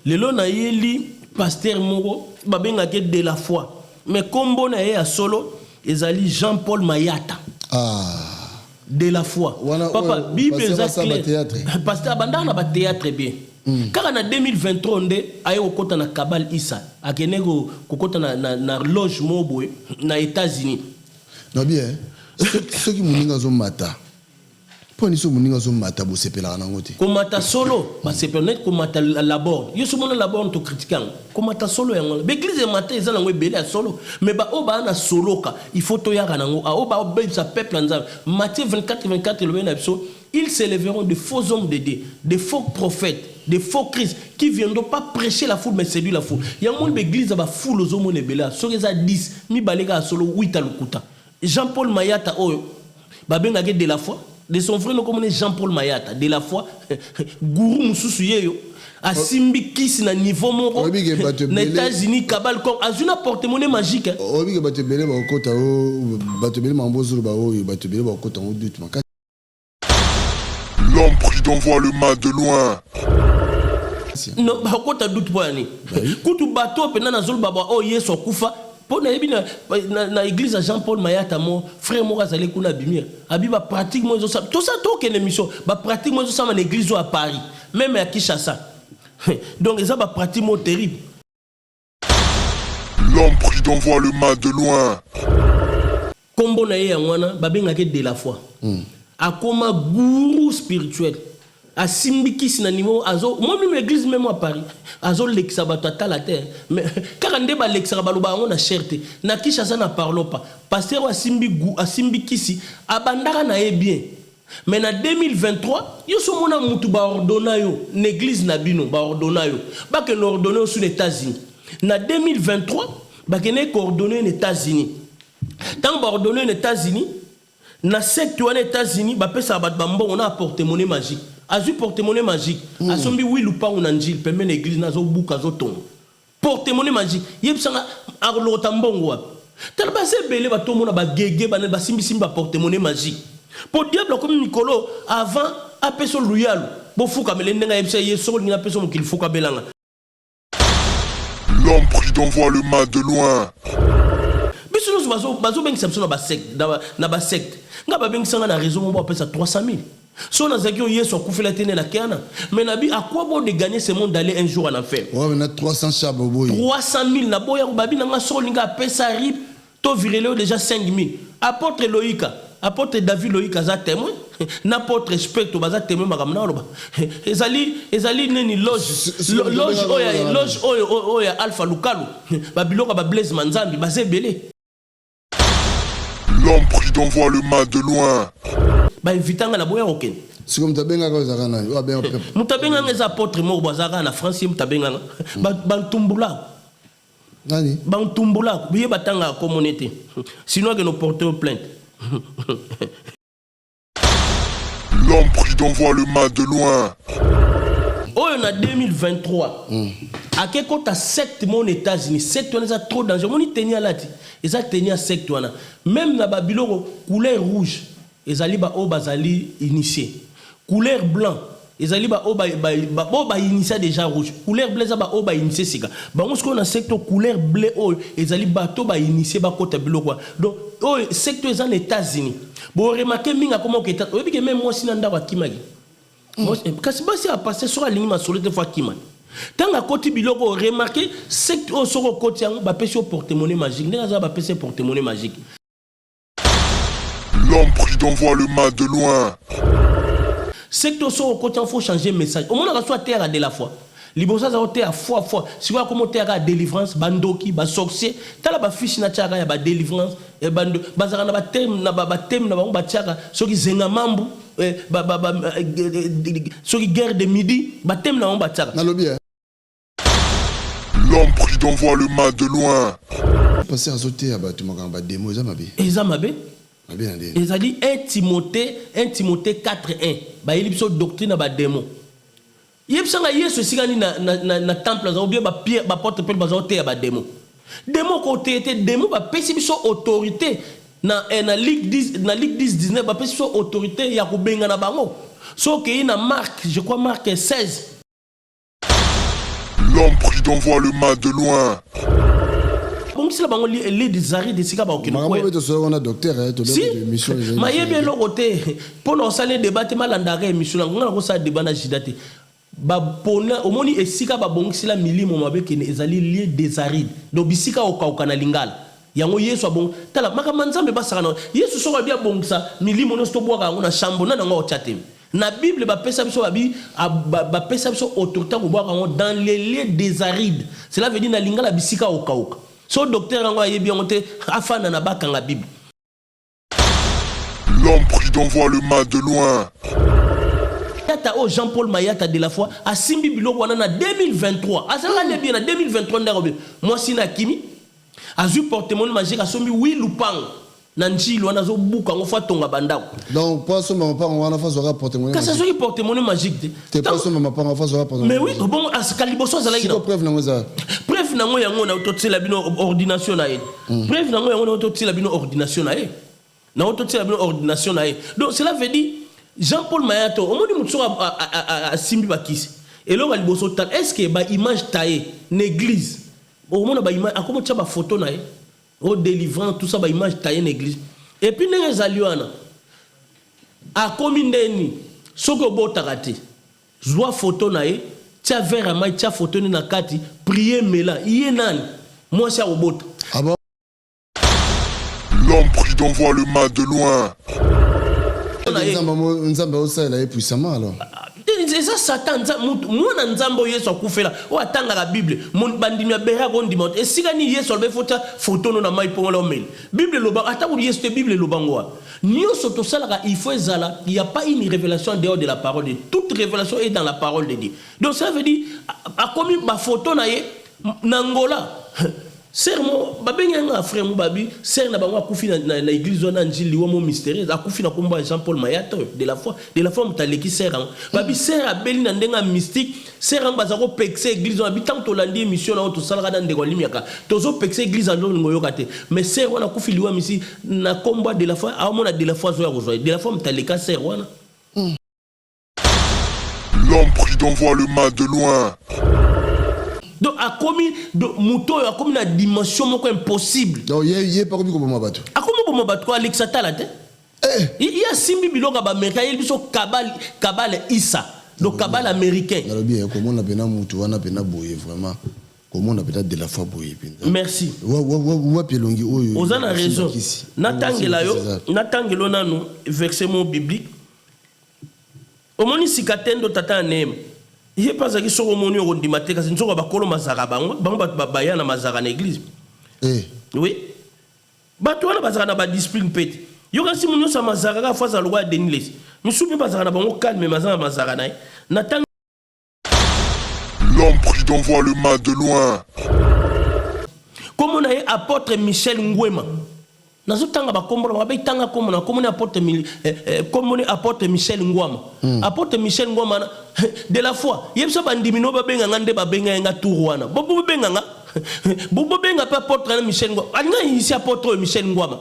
lelo na yeli pasteur moko babenga ke de la foi mais kombo na ye ya solo ezali Jean-Paul Mayata de la foi papa bible exact pasteur bandana na ba théâtre bien car en 2023 nde ayo kokota na Kabal Issa akene kokota na loge mobo na États-Unis non bien ceux qui muninga zo mata poni so muninga zo mata bo sepela na ngote komata solo ba sepela komata labor yo so mona labor to critiquant komata solo yango l'église mata ezala ngo ebele ya solo mais ba oba na soloka il faut to yaka nango a oba obesa peuple nzambe Matthieu 24 le bena biso ils s'élèveront de faux hommes de Dieu, de faux prophètes, de faux Christ qui viendront pas prêcher la foule mais séduire la foule. Il y a une église va foule aux hommes nebela. Sur les 10, mi balega solo 8 à l'okuta. Jean-Paul Mayata oyo babenga de la foi. De son frère no comme Jean-Paul Mayata de la foi. Gourou mususu yeyo. Asimbi kisi na niveau moko. Na États-Unis Kabal comme azuna porte-monnaie magique. Obi ke batebele ba okota o batebele mambozuru ba oyo batebele ba okota o doute maka. L'homme prudent voit le mal de loin. Non, bah quand tu doutes pas ni. Quand tu bateau pena na zol baba oh yeso kufa. Pour na ebina na église Jean-Paul Mayata mon frère mo azali kuna bimia. Abiba pratiquement tout ça to que émission ba pratiquement ça na église à Paris, même à Kinshasa. Donc ça ba pratiquement terrible. L'homme prudent voit le mal de loin. Kombo na ye ngwana babenga ke de la foi. Akoma gourou spirituel a simbikisi na niveau azo moi même église même à Paris azo lexa batata la terre mais car ande ba lexa baloba on a cherté na Kinshasa na parlons pas pasteur a simbikisi abandaka na ye bien mais na 2023 yo so mona mutu ba ordonna yo l'église na bino ba ordonna yo ba que l'ordonner aux États-Unis na 2023 ba que ne coordonner aux États-Unis tant ba ordonner aux États-Unis na secte aux États-Unis ba pesa ba bambo on a porte-monnaie magique azu porte-monnaie magique asombi oui ou pas on anjil permet l'église na zo buka zo ton porte-monnaie magique yebsanga arlota mbongo wa talba se belé ba to mona ba gege ba simbi simba porte-monnaie magique pour diable comme Nicolo avant apeso loyal bo fuka melende nga yebse yeso ni apeso mo qu'il fuka belanga. L'homme prudent voit le mal de loin. Biso bazo ben exception na ba secte nga ba ben sanga na raison mo ba pesa 300 000. Si on a dit que Yesu a coupé la tête na Kéana, mais Nabi, à quoi bon de gagner ce monde d'aller un jour en enfer? Ouais, mais on a 300 chaboboy. 300 000, na boya babi na sol linga pesa rip, to virele déjà 5 000. Apôtre Loïka, apôtre David Loïka za témoin, n'apôtre spectre baza témoin makamna loba. Ezali neni loge oya Alpha Lukalu, babiloka ba Blaise Manzambi bazé belé. L'homme prudent voit le mal de loin. Ba invitanga na boya oken. C'est comme tabenga ko zakana yo ben peuple. Mutabenga les apôtres mo bazaka na France mutabenga ba tumbula. Nani? Ba tumbula biye batanga communauté. Sinon que nous portons plainte. L'homme prudent voit le mal de loin. Oh, on a 2023. À quel côté ta secte mon États-Unis, secte on est trop dangereux. On y tenir là, ils ont tenir secte on a. Même na Babylone couleur rouge. Ezali ba o bazali initié couleur blanc ezali ba o ba initié déjà rouge couleur bleu za ba o ba initié sika ba on ce qu'on a secteur couleur bleu o ezali ba to ba initié ba kota biloko donc o secteur aux États-Unis bo remarquer minga comment que o bi que même moi sinanda wa kimagi kasi ba si a passer sur la ligne ma solide fois kimagi tant à côté biloko remarquer secteur sur le côté ba pèse porte-monnaie magique n'a ba pèse porte-monnaie magique. L'homme prudent voit le mal de loin. C'est que au côté il faut changer message. Au moins on reçoit terre de la foi. Libosa za terre foi. Si vous comment terre à délivrance, bandoki, ba sorcier, tala ba fiche na tiaka ya ba délivrance, e bando bazaka na ba thème na ba tiaka soki zenga mambu, soki guerre de midi, ba thème na ba tiaka. Na lobi. L'homme prudent voit le mal de loin. Passer à sauter à ba tu m'as ba démo ezamabe. Ezamabe. Ils ont dit 1 Timothée 4:1. Bah il y a une doctrine ba démon. Il y a un Yesu sigani na temple ou bien ba pierre ba porte pel bazote ba démon. Démon côté était démon ba pesi biso autorité na Ligue 10-19 ba pesi biso autorité ya ko benga na bango. So que na Marc, je crois Marc 16. L'homme prudent voit le mal de loin. Bon, si la bango les des arrêts de sika ba okino quoi. Maman peut on a docteur to le mission. Ma yebe lo côté pour nos salles débat malandare émission ngana ko sa débat na jidate. Ba pona omoni esika ba bongisi la milimo mabe kene ezali lié des arides. Donc bisika okauka na lingala. Yango Yesu abong tala makama nzambe basaka na Yesu soka bia bongisa milimo no sto boka ngona chambo na ngo chatem. Na Bible ba pesa biso ba pesa biso autorité ko boka ngo dans les lieux des arides. Cela veut dire na lingala bisika okauka. So docteur ngo ayebi ngo te afana na baka nga Bible. L'homme prudent voit le mal de loin. Jean-Paul Mayata de la foi a simbi biloko wana na 2023 azala ne bien na 2023 ndarobe moi sina kimi azu porte-monnaie magique asombi oui lupang na njilo wana zo buka ngo fa tonga bandako donc pas so mama pa wana fa zo porte-monnaie ka ça so porte-monnaie magique te pas so mama pa fa zo porte-monnaie mais oui bon askaliboso azala ina preuve nango za preuve nango yango na ototsela bino ordination na ye preuve nango yango na ototsela bino ordination na ye na ototsela bino ordination na ye donc cela veut dire Jean-Paul Mayato, au moment où tu as Simbi Bakis, et là, est-ce que bah image taillée, l'église, au moment où image, comment tu as ma photo naïe, au délivrant tout ça, bah image taillée l'église, et puis les aluana, à combien d'années, ce que vous avez joie photo naïe, tu as vers ma, tu as photo na kati, prier mais là, il est nan, moi c'est au bot. Ah bon? L'homme prudent voit le mal de loin. Nzambe osala ye puissamment alors. C'est ça Satan moi na nzambo Yesu akufela o atanga la Bible mon bandimi bera gondima et sigani Yesu be fota photo no na mai pongo la mel Bible loba ataku Yesu te Bible lobango nio soto sala il faut ezala il y a pas une révélation dehors de la parole de Dieu. Toute révélation est dans la parole de Dieu. Donc ça veut dire a commis ma photo na ye nangola sermo babenga nga frère mo babi ser na bango akufi na église na njili wo mo mystérieuse akufi na komba Jean-Paul Mayata de la foi mutaleki ser babi ser abeli na ndenga mystique ser bazako pexer église babi tant to landi mission na to salaka na ndeko limiaka tozo pexer église ando ngoyoka te mais ser wana akufi liwa misi na komba de la foi a mona de la foi zo ya kozwa de la foi mutaleka ser wana. L'homme prudent voit le mal de loin. Donc a commis de muto a commis la dimension moko impossible. Donc il est pas comme comment bateau. A comment pour bateau Alexa Talate? Il y a simbi biloka ba américain il biso kabal Issa. Donc kabal américain. Alors bien comment on a pena muto on a pena boye vraiment. Comment on a pena de la foi boye pinda. Merci. Wa pelongi oyo. Ozana raison. Natangelo nanu verset biblique. Omoni sikatendo tata nem. Il n'y a pas de choses qui sont dites parce que nous avons bakolo mazara bango baya na mazara na église. Oui. Bato wana bazara na ba discipline pete. Yo kasi munyo sa mazara ka fois za loi Deniles. Misubi bazara na bango calme mazara na natang. L'homme prudent voit le mal de loin. Comme on a apôtre Michel Ngwema. Nazotanga bakombola babe tanga komona komona apôtre Michel Ngwama. Apôtre Michel Ngwama de la foi. Yebso bandimino babenga ngande babenga nga tourwana. Bobo benga nga. Bobo benga pa apôtre Michel Ngwama. Anga ici apôtre Michel Ngwama.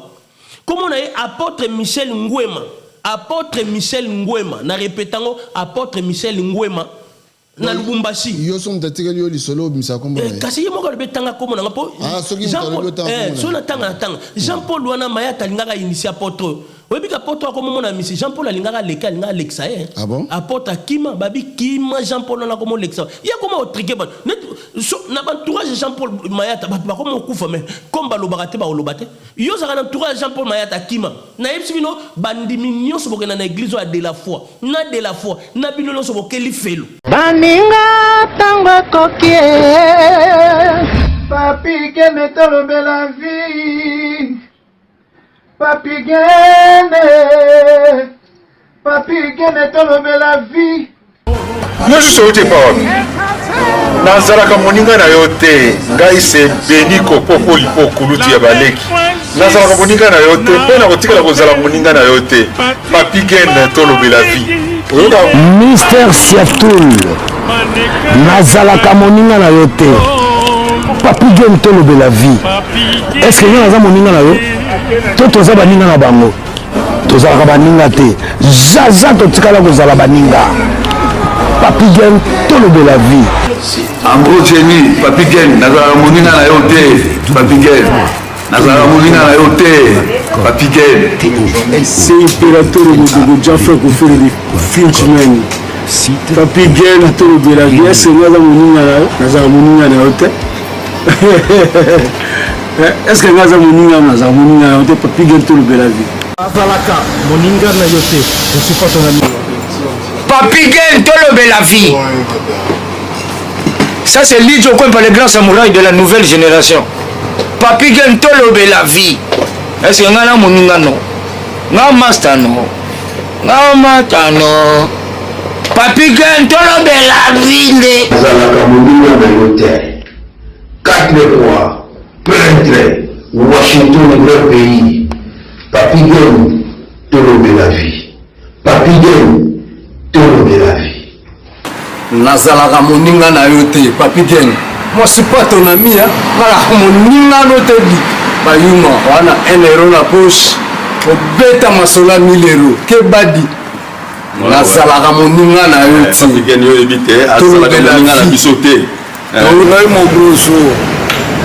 Comment on a apôtre Michel Ngwema. Apôtre Michel Ngwema. Na répétango apôtre Michel Ngwema. Na Lubumbashi. Yo son datika yo lisolo bimsa kombo. Kasi yemo ka betanga komona ngapo. Jean-Paul wana Mayata lingaka initié apôtre. Oui, puis apôtre comme mon ami, Jean-Paul lingaka leka Alexa. Ah bon? Apôtre Kima babi Kima Jean-Paul na comme Alexa. Il y a comment triquer ban. Na entourage Jean-Paul Mayata ba comme on kufa mais comme ba lobakate ba olobate. Yo za na entourage Jean-Paul Mayata Kima. Na yebsibino bandimi so bokena na église de la foi. Na de la foi. Na bino so bokeli felo. Baninga tango kokie. Papi que me tolombe la vie. Papi gene me tolombe la vie. Yo sote pa nazalaka moninga na yo te ngai se beniko popo lipo kuluti ya baleki nazalaka moninga na yo te mpe na kotikala kozala moninga na yo te papi gene tolobe la vie Mister Siatoul nazalaka moninga na yo te papi gene tolobe la vie est-ce que yo naza moninga na yo to toza baninga na bango tozalaka baninga te zaza totikala kozala baninga papi gene tolobe la vie Ambrogeni, Papi Gen, nazala moninga na yo te, Papi Gen. Nazala moninga na yo te, Papi Gen. C'est impérateur de Jaffa Koufeli Finchman. Papi Gen to de la guerre, c'est nazala moninga na yo te. Est-ce que nazala moninga na yo te, Papi Gen to de la vie? Azalaka, moninga na yo te, je suis pas ton ami. Papi Gen to de la vie. Ça c'est Lidjo Kwen par les grands samouraïs de la nouvelle génération. Papi Gen tolobe la vie. Est-ce que ngana moninga no? Nga master no. Nga mata no. Papi Gen tolobe la vie ne. Zalaka moninga na yote. 4 fois, peintre, Washington grand pays. Papi Gen tolobe la vie. Papi Gen tolobe la vie. Nazalaka moninga na yo te, Papi Gen. Moi c'est pas ton ami, hein. Voilà, moninga no te bi. Bayuma, wana 1 euro na poche. Obeta masola 1000 euros. Ke badi. Nazalaka moninga na yo te. Papi Gen yo ebite, azalaka moninga na biso te. Ngai mo grosso.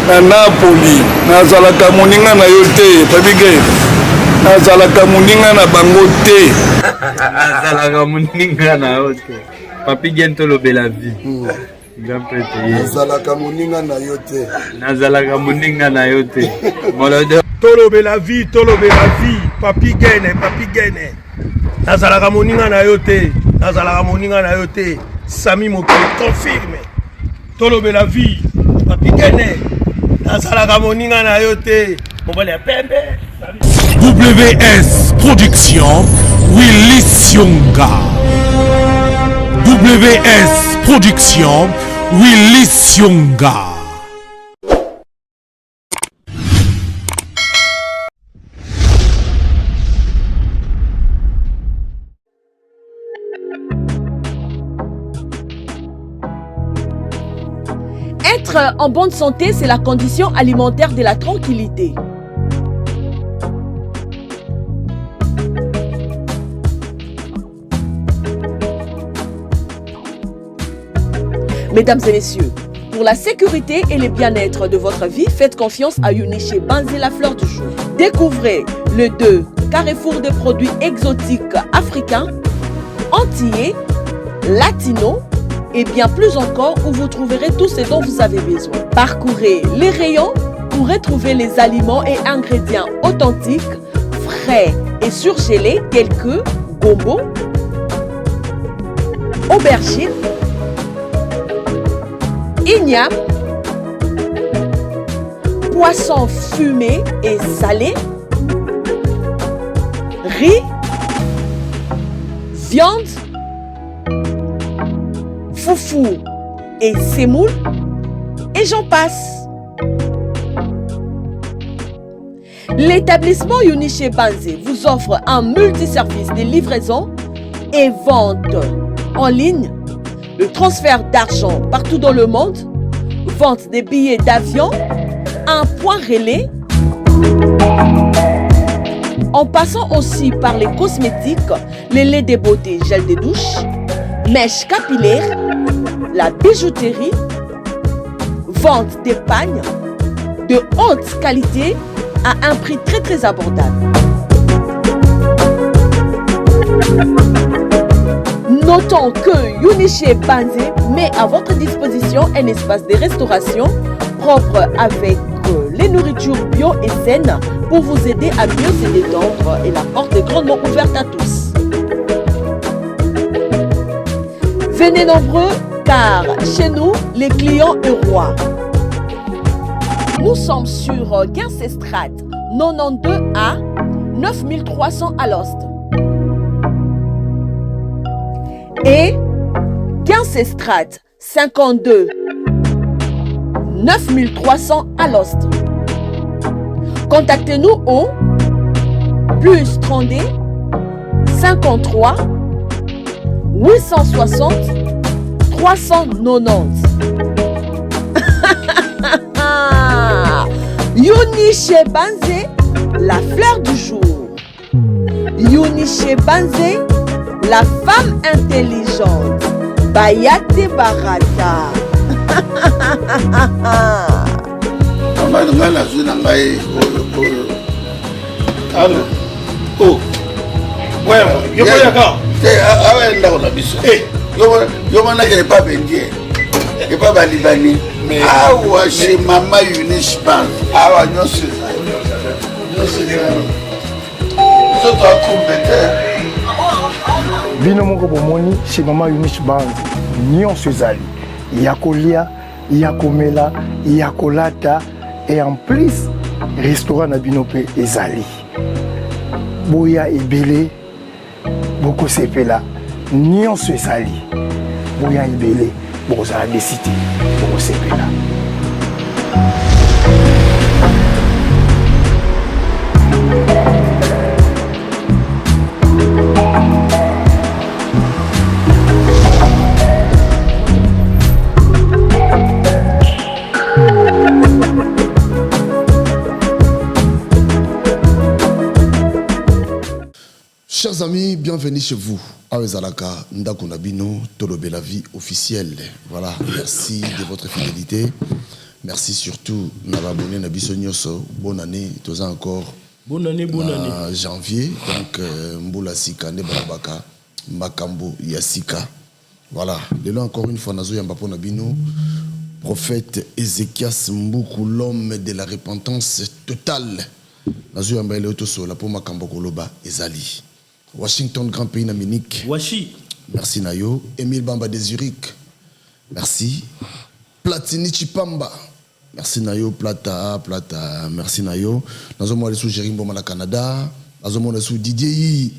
Na Napoli, nazalaka moninga na yo te, Papi Gen. Nazalaka moninga na bango te. Nazalaka moninga na yo te. Papi Gen tolobe la vie. Grand prêtre. Nazalaka moninga na yo te. Nazalaka moninga na yo te. Molode. Tolobe la vie, Papi Gen. Nazalaka moninga na yo te, nazalaka moninga na yo te. Sami Mokili confirme. Tolobe la vie, Papi Gen. Nazalaka moninga na yo te. Mobali ya pembe. WS Production, Willy Sionga. WS Production, Willy Sionga. Être en bonne santé, c'est la condition alimentaire de la tranquillité. Mesdames et messieurs, pour la sécurité et le bien-être de votre vie, faites confiance à Uniché Banzé, la fleur du jour. Découvrez le 2 carrefour de produits exotiques africains, antillais, latinos et bien plus encore où vous trouverez tout ce dont vous avez besoin. Parcourez les rayons pour retrouver les aliments et ingrédients authentiques, frais et surgelés tels que gombo, aubergine, igname, poisson fumé et salé, riz, viande, foufou et semoule, et j'en passe. L'établissement Uniché Banzé vous offre un multiservice de livraison et vente en ligne, le transfert d'argent partout dans le monde, vente des billets d'avion, un point relais, en passant aussi par les cosmétiques, les laits de beauté, gel de douche, mèches capillaires, la bijouterie, vente des pagnes de haute qualité à un prix très abordable. Notons que Uniché Banzé met à votre disposition un espace de restauration propre avec les nourritures bio et saines pour vous aider à mieux se détendre et la porte est grandement ouverte à tous. Venez nombreux car chez nous, les clients est roi. Nous sommes sur Guincestrade 92A 9300 à Alost. Et Guincestrade 52 9300 à Alost. Contactez-nous au plus 32 53 860 390. Uniché Banzé, la fleur du jour. Uniché Banzé, la femme intelligente. Bayate Barata. Mama nga la zona ngai Allô. Oh. Ouais, yo pas d'accord. Ah ouais, là on a biso. Yo mana que pas bendier. Et pas balibani. Ah ouais, chez Mama Eunice Banz. Ah ouais, non c'est ça. Non c'est ça. Ça t'a compétent. Bino moko bomoni chez Mama Eunice Banz. Nyonso ezali. Yakolia, yakomela, yakolata et en plus restaurant na bino pe ezali. Boya ebele boko sepela nyonso ezali. Boya ebele boko zala desiti boko sepela. Chers amis, bienvenue chez vous. Awezalaka Ndako Nabino, Tolobé la vie officielle. Voilà, merci de votre fidélité. Merci surtout d'abonner Nabiso Nyoso. Bonne année, tous encore. Bonne année, bonne année. Janvier, donc Mboula Sika, Nebalabaka, Makambo, Yassika. Voilà, de là encore une fois, Nazo Yambapo Nabino, prophète Ézéchias Mboukou, l'homme de la repentance totale. Nazo Yambaile Otoso, la pour Makambo Koloba, Ezali. Washington, grand pays d'Amérique. Merci Nayo. Émile Bamba de Zurich. Merci. Platini Chipamba. Merci Nayo. Plata. Merci Nayo. Nous avons sous Jérim Boma Canada. Nous avons sous Didier.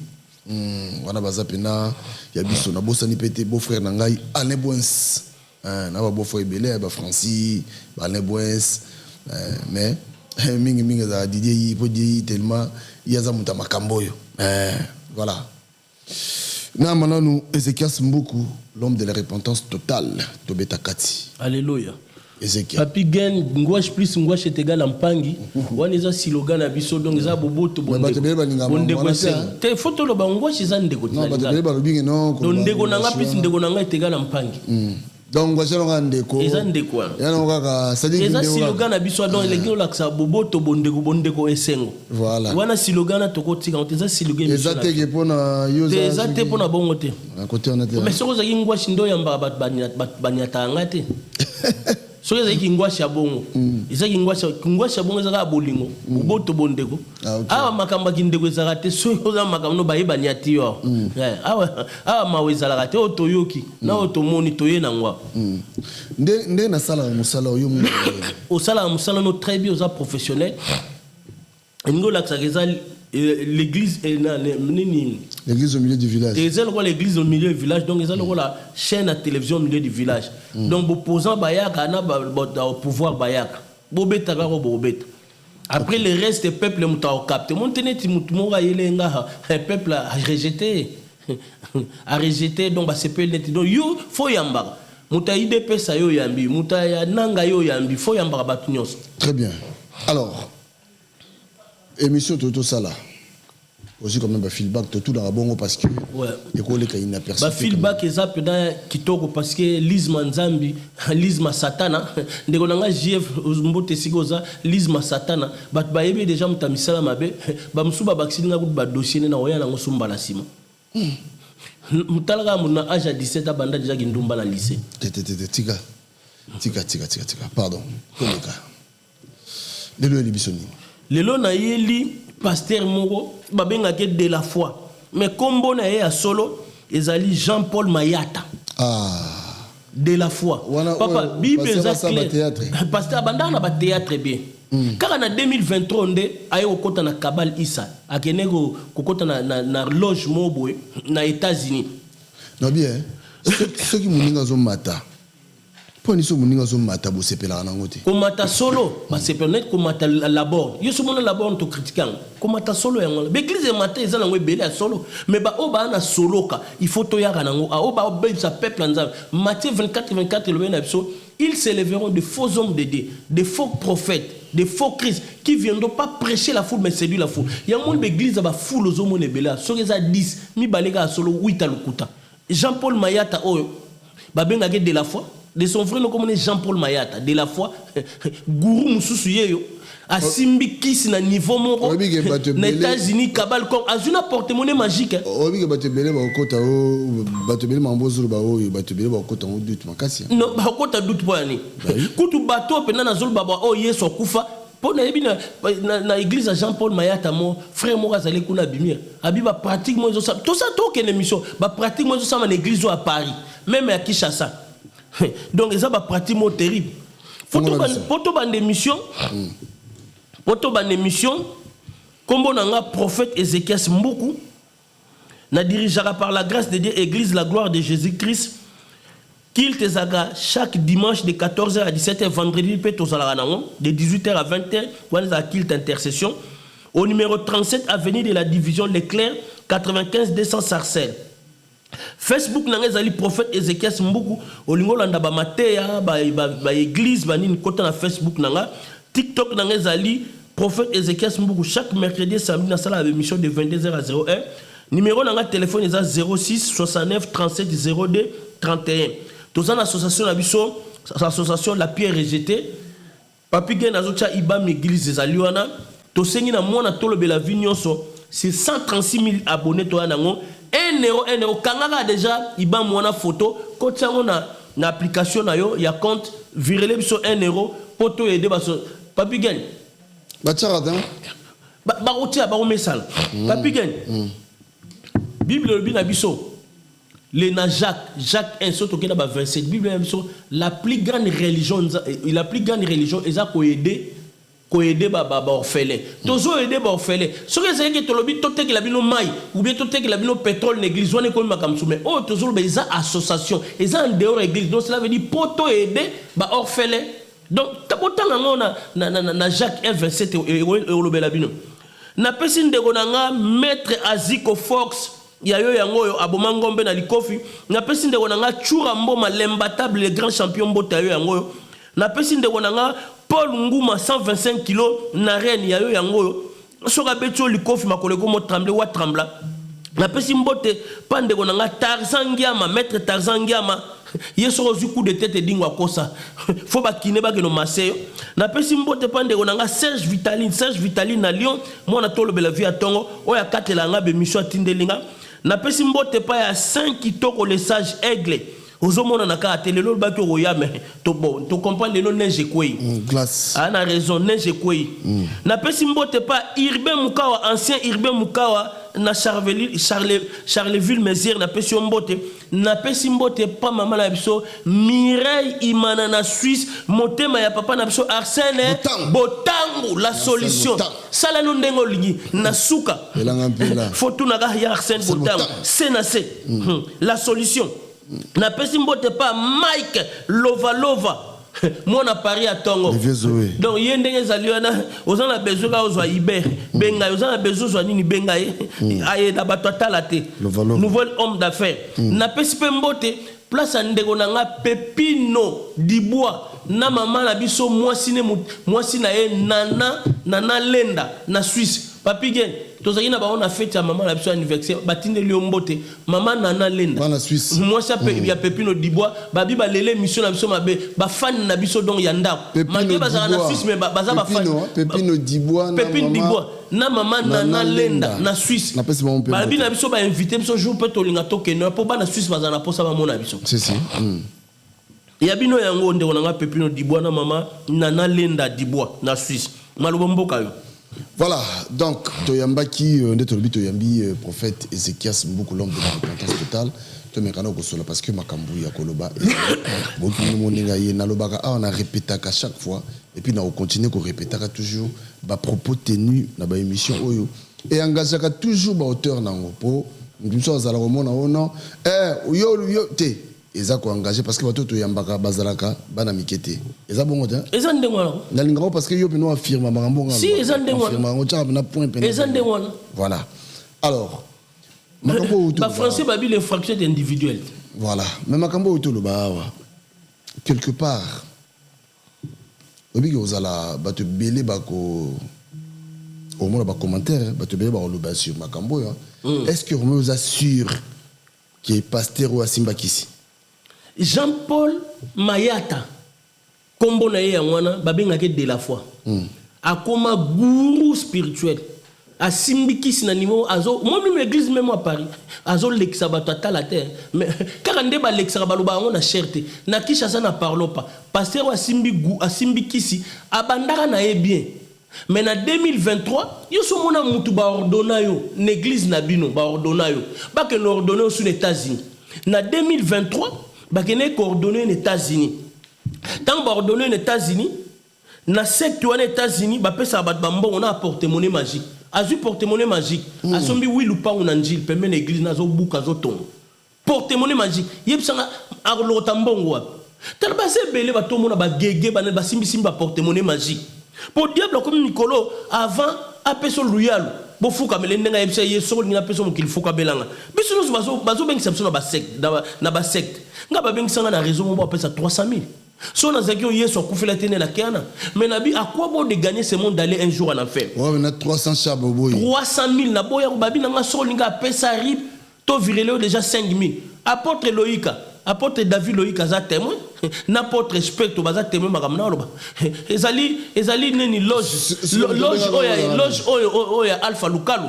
Wana Bazapena. Yabiso. Na bossa ni pété beau frère Nangai. Alain Bouens. Na beau frère Belé. Francis. Alain Bouens. Mais mingi za Didier. Didier tellement. Yaza muta makamboyo. Voilà. Nous, Ézéchias Mboukou, l'homme de la repentance totale, Tobeta Kati. Alléluia. Ézéchias. Papi Gen, ngouache plus ngouache est égal à Mpangi. Ouaniza silogan à Bisso, donc ça boboto bonde. Bonde kwese. Te photo lo ba ngouache za ndeko. Non, ba tebele ba lobingi non. Donc ndeko nanga plus ndeko nanga est égal à Mpangi. Donc ngouache nga ndeko. Eza ndeko. Yana ngaka sadi ndeko. Eza silogan à Bisso donc les gens là que ça boboto bondeko esengo. Voilà. Wana silogan à toko tika, eza silogan. Eza teke pona yoza. Eza te pona bongo te. Côté on a te. Mais ce que ngouache ndo yamba banyata ngate. Soki ezaki ngwashi ya bongo ezaki ngwashi ya bongo ezaka bolingo boboto bondeko awa makambo kindeko ezaka te soki oza makambo no bayebani ati yo awa mawe ezalaka te oyo toyoki na oyo tomoni toye na ngwa nde nasalaka mosala oyo osalaka mosala no très bien oza professionnel elingi olakisaka eza l'église l'église au milieu du village. Et c'est l'église au milieu du village, donc c'est la chaîne à télévision au milieu du village. Donc opposant Bayaka na au pouvoir Bayaka. Bobeta garo bobeta. Après le reste des peuples mutao capté. Montene timutmoura yelenga un peuple a rejeté donc c'est peu net. Donc yo faut yamba. Muta IDP sa yo yambi, muta ya nanga yo yambi, faut yamba batunyos. Très bien. Alors émission Toto Sala. Aussi comme un feedback tout dans la bongo parce que école qui inaperçu. Ba feedback eza peda kitoko parce que Lizma Nzambi, Lizma Satana, ndeko nanga JF mbote sikoza Lizma Satana, bat ba yebe déjà mutamisala mabe, ba msuba baksilinga ku ba dossier na oya na ngosumba la sima. Mutalaka muna âge à 17 banda déjà kindumba na lycée. Tika. Pardon. Koleka. Lelo libisoni. Lelo na yeli pasteur moko babengaki de la foi mais kombo na ye ya solo ezali Jean-Paul Mayata de la foi papa bible eza clair pasteur abanda na ba théâtre bien kaka na 2023 nde aye kokota na Kabal Issa akene kokota na loge mobo na États-Unis non bien ceux qui muninga zo mata poni so muninga zo mata bo sepela na ngote komata solo ba sepela komata labor yo so mona labor to critiquant komata solo yango l'église mata eza na ngwe à solo mais ba oba na soloka il faut to yaka nango oba obesa peuple nzambe Matthieu 24 le bena biso ils s'élèveront de faux hommes de Dieu de faux prophètes de faux Christ qui viendront pas prêcher la foule mais séduire la foule ya mon l'église ba foule zo mona bela so eza 10 mi baleka solo 8 à lukuta Jean-Paul Mayata oyo ba bengaki de la foi de son frère comme Jean-Paul Mayata de la foi gourou mususu yeyo asimbi kisi na niveau moko na États-Unis kabal comme azuna porte-monnaie magique obi ke batebele ba okota o batebele mambozulu ba o batebele ba okota o doute makasi non ba okota doute boyani kutu bato pena na zulu baba o yeso kufa pona yebi na église Jean-Paul Mayata mo frère mo azali kuna bimia abi ba pratique mo zo ça tout ça to ken émission ba pratique mo zo ça na église à Paris même à Kinshasa donc ça ba pratique mo terrible photo ban émission poto ban émission kombo nanga prophète Ézéchias Mbuku na dirigera par la grâce de Dieu église la gloire de Jésus-Christ qu'il te zaga chaque dimanche de 14h à 17h vendredi pe tozala nango de 18h à 20h quand za kilt intercession au numéro 37 avenue de la division Leclerc 95 200 Sarcelles. Facebook nanga zali prophète Ézéchias Mbuku olingo landa ba mateya ba église ba nini kota na Facebook nanga TikTok nanga zali prophète Ézéchias Mbuku chaque mercredi et samedi na sala émission de 22h à 01. Numéro nanga téléphone est 06 69 37 02 31. Tous en association la biso association la pierre rejetée. Papi gen azocha ibam église des aliwana. To sengi na mona tolo bela vignonso c'est 136 000 abonnés to nango 1 euro kangaka déjà ibam mona photo ko tsango na application na yo ya compte virele biso 1 euro poto aider baso papi gen Bachara ba otia ba omesal papi gen Bible le biso le na Jacques 1 soto ke na ba 27 Bible biso la plus grande religion eza ko aider ba orphelin tozo aider ba orphelin so que c'est que tolobi to teke la bino mai ou bien to teke la bino pétrole l'église wana ko makamsume oh tozo ba eza association eza en dehors église donc cela veut dire poto aider ba orphelin donc tabotanga ngona na Jacques 1 27 olobela bino na pesi ndeko nanga maître Aziko Fox yayo yango yo aboma ngombe na likofi na pesi ndeko nanga Chura Mboma l'imbattable le grand champion mbota yo yango na pesi ndeko nanga Paul Nguma 125 kg na reine yayo yango yo soka betio likofi makoleko mo tremble wa trembla na pesi mbote pande ko nanga Tarzan Ngiama maître Tarzan Ngiama yeso ozu coup de tête dingwa kosa faut ba kine ba keno maseyo na pesi mbote pande ko nanga Serge Vitaline na Lyon mona tolo bela via tongo oya katela nga be mission tindelinga na pesi mbote pa ya 5 kitoko le sage aigle ozomona na ka télé lol ba ko yame to bon to comprendre le neige kwei glace ana raison neige kwei na pesi mbote pa Urbain Mukawa ancien Urbain Mukawa na Charleville Mézières na pesi mbote na pesi mbote pa mama na biso Mireille Imana na Suisse motema ya papa na biso Arsène Botangu la solution sala no ndengo lingi na suka photo na ga ya Arsène Botangu c'est la solution na pesi mbote pa Mike Lova moi na Paris à Tongo donc yendenge zaliona ozana besoin ka ozwa Iber benga ozana besoin zwa nini benga aye da batata la te nouvel homme d'affaires na pesi pe mbote place ndeko nanga Pepino Dibois na mama na biso mwasi na ye nana lenda na Suisse papi gen tozaki na baona fête ya mama na biso anniversaire batinde lio mbote mama nana lenda na Suisse mwasi ya Pepino Dibois babi balele mission na biso mabe ba fan na biso donc ya ndako mande bazaka na Suisse mais baza ba fan Pepino Dibois na mama nana lenda na Suisse babi na biso ba inviter biso jour peut tolinga tokeno po ba na Suisse bazana na posa ba mona biso c'est ya bino yango ndeko nanga Pepino Dibois na mama nana lenda Dibois na Suisse malobo mboka yo. Voilà, donc Toyambaki, Toyambi, prophète Ézéchias Mbuku, l'homme de la repentance totale. Parce que Makambu Yakoloba, on a répété à chaque fois, et puis on continue à répéter toujours les propos tenus dans l'émission. Et engagé toujours les auteurs pour nous sommes à la romone, ils ont engagé parce que tu yambaka bazalaka bana mikete ils ont bon ils ont ndengwana na lingao parce que yo peno affirme makambo si ils ont ndengwana ils ont ndengwana voilà alors makambo ba français babi l'infraction individuelle voilà mais makambo utolo bawa quelque part obi que ozala ba te belé bako au moins ba commentaire ba te belé ba loba sur makambo est-ce que on vous assure que pasteur ou Asimbakisi Jean-Paul Mayata kombo na ye ya wana babengaki de la foi akoma gourou spirituel asimbikisi na niveau azo moi même église même à Paris azo lekisa bato atala te mais kaka nde ba lekisa baloba yango na cherté na Kinshasa na parlo pas pasteur asimbikisi abandaka na ye bien mais na 2023 yo so mona mutu ba ordonna yo l'église na bino ba ordonna yo ba que no ordonné aux États-Unis na 2023 ba que ne coordonné aux États-Unis tant ba ordonné aux États-Unis na secte aux États-Unis ba pesa ba bambo on a porte-monnaie magique azu porte-monnaie magique asombi wi lupa on anjil pembe na église nazo buka zo ton porte-monnaie magique yebsanga arlota mbongo wa talba se belé ba to mona ba gege ba simbi simba porte-monnaie magique pour diable comme Nicolo avant apeso loyal bo fuka melendenga yebse yeso ni apeso mokili fuka belanga biso no bazo bengi samson ba secte na ba secte nga ba bengi sanga na raison mo apesa 300,000 so na zakio yeso akufela tene na kiana mais nabi à quoi bon de gagner ce monde d'aller un jour en enfer ouais on a 300 chabo boy 300,000 na boya babi na so linga apesa rip to vireleo déjà 5,000 apôtre Loïka apôtre David Loïka za témoin n'apôtre spectre baza témoin makamna loba ezali neni loge oya alpha lukalu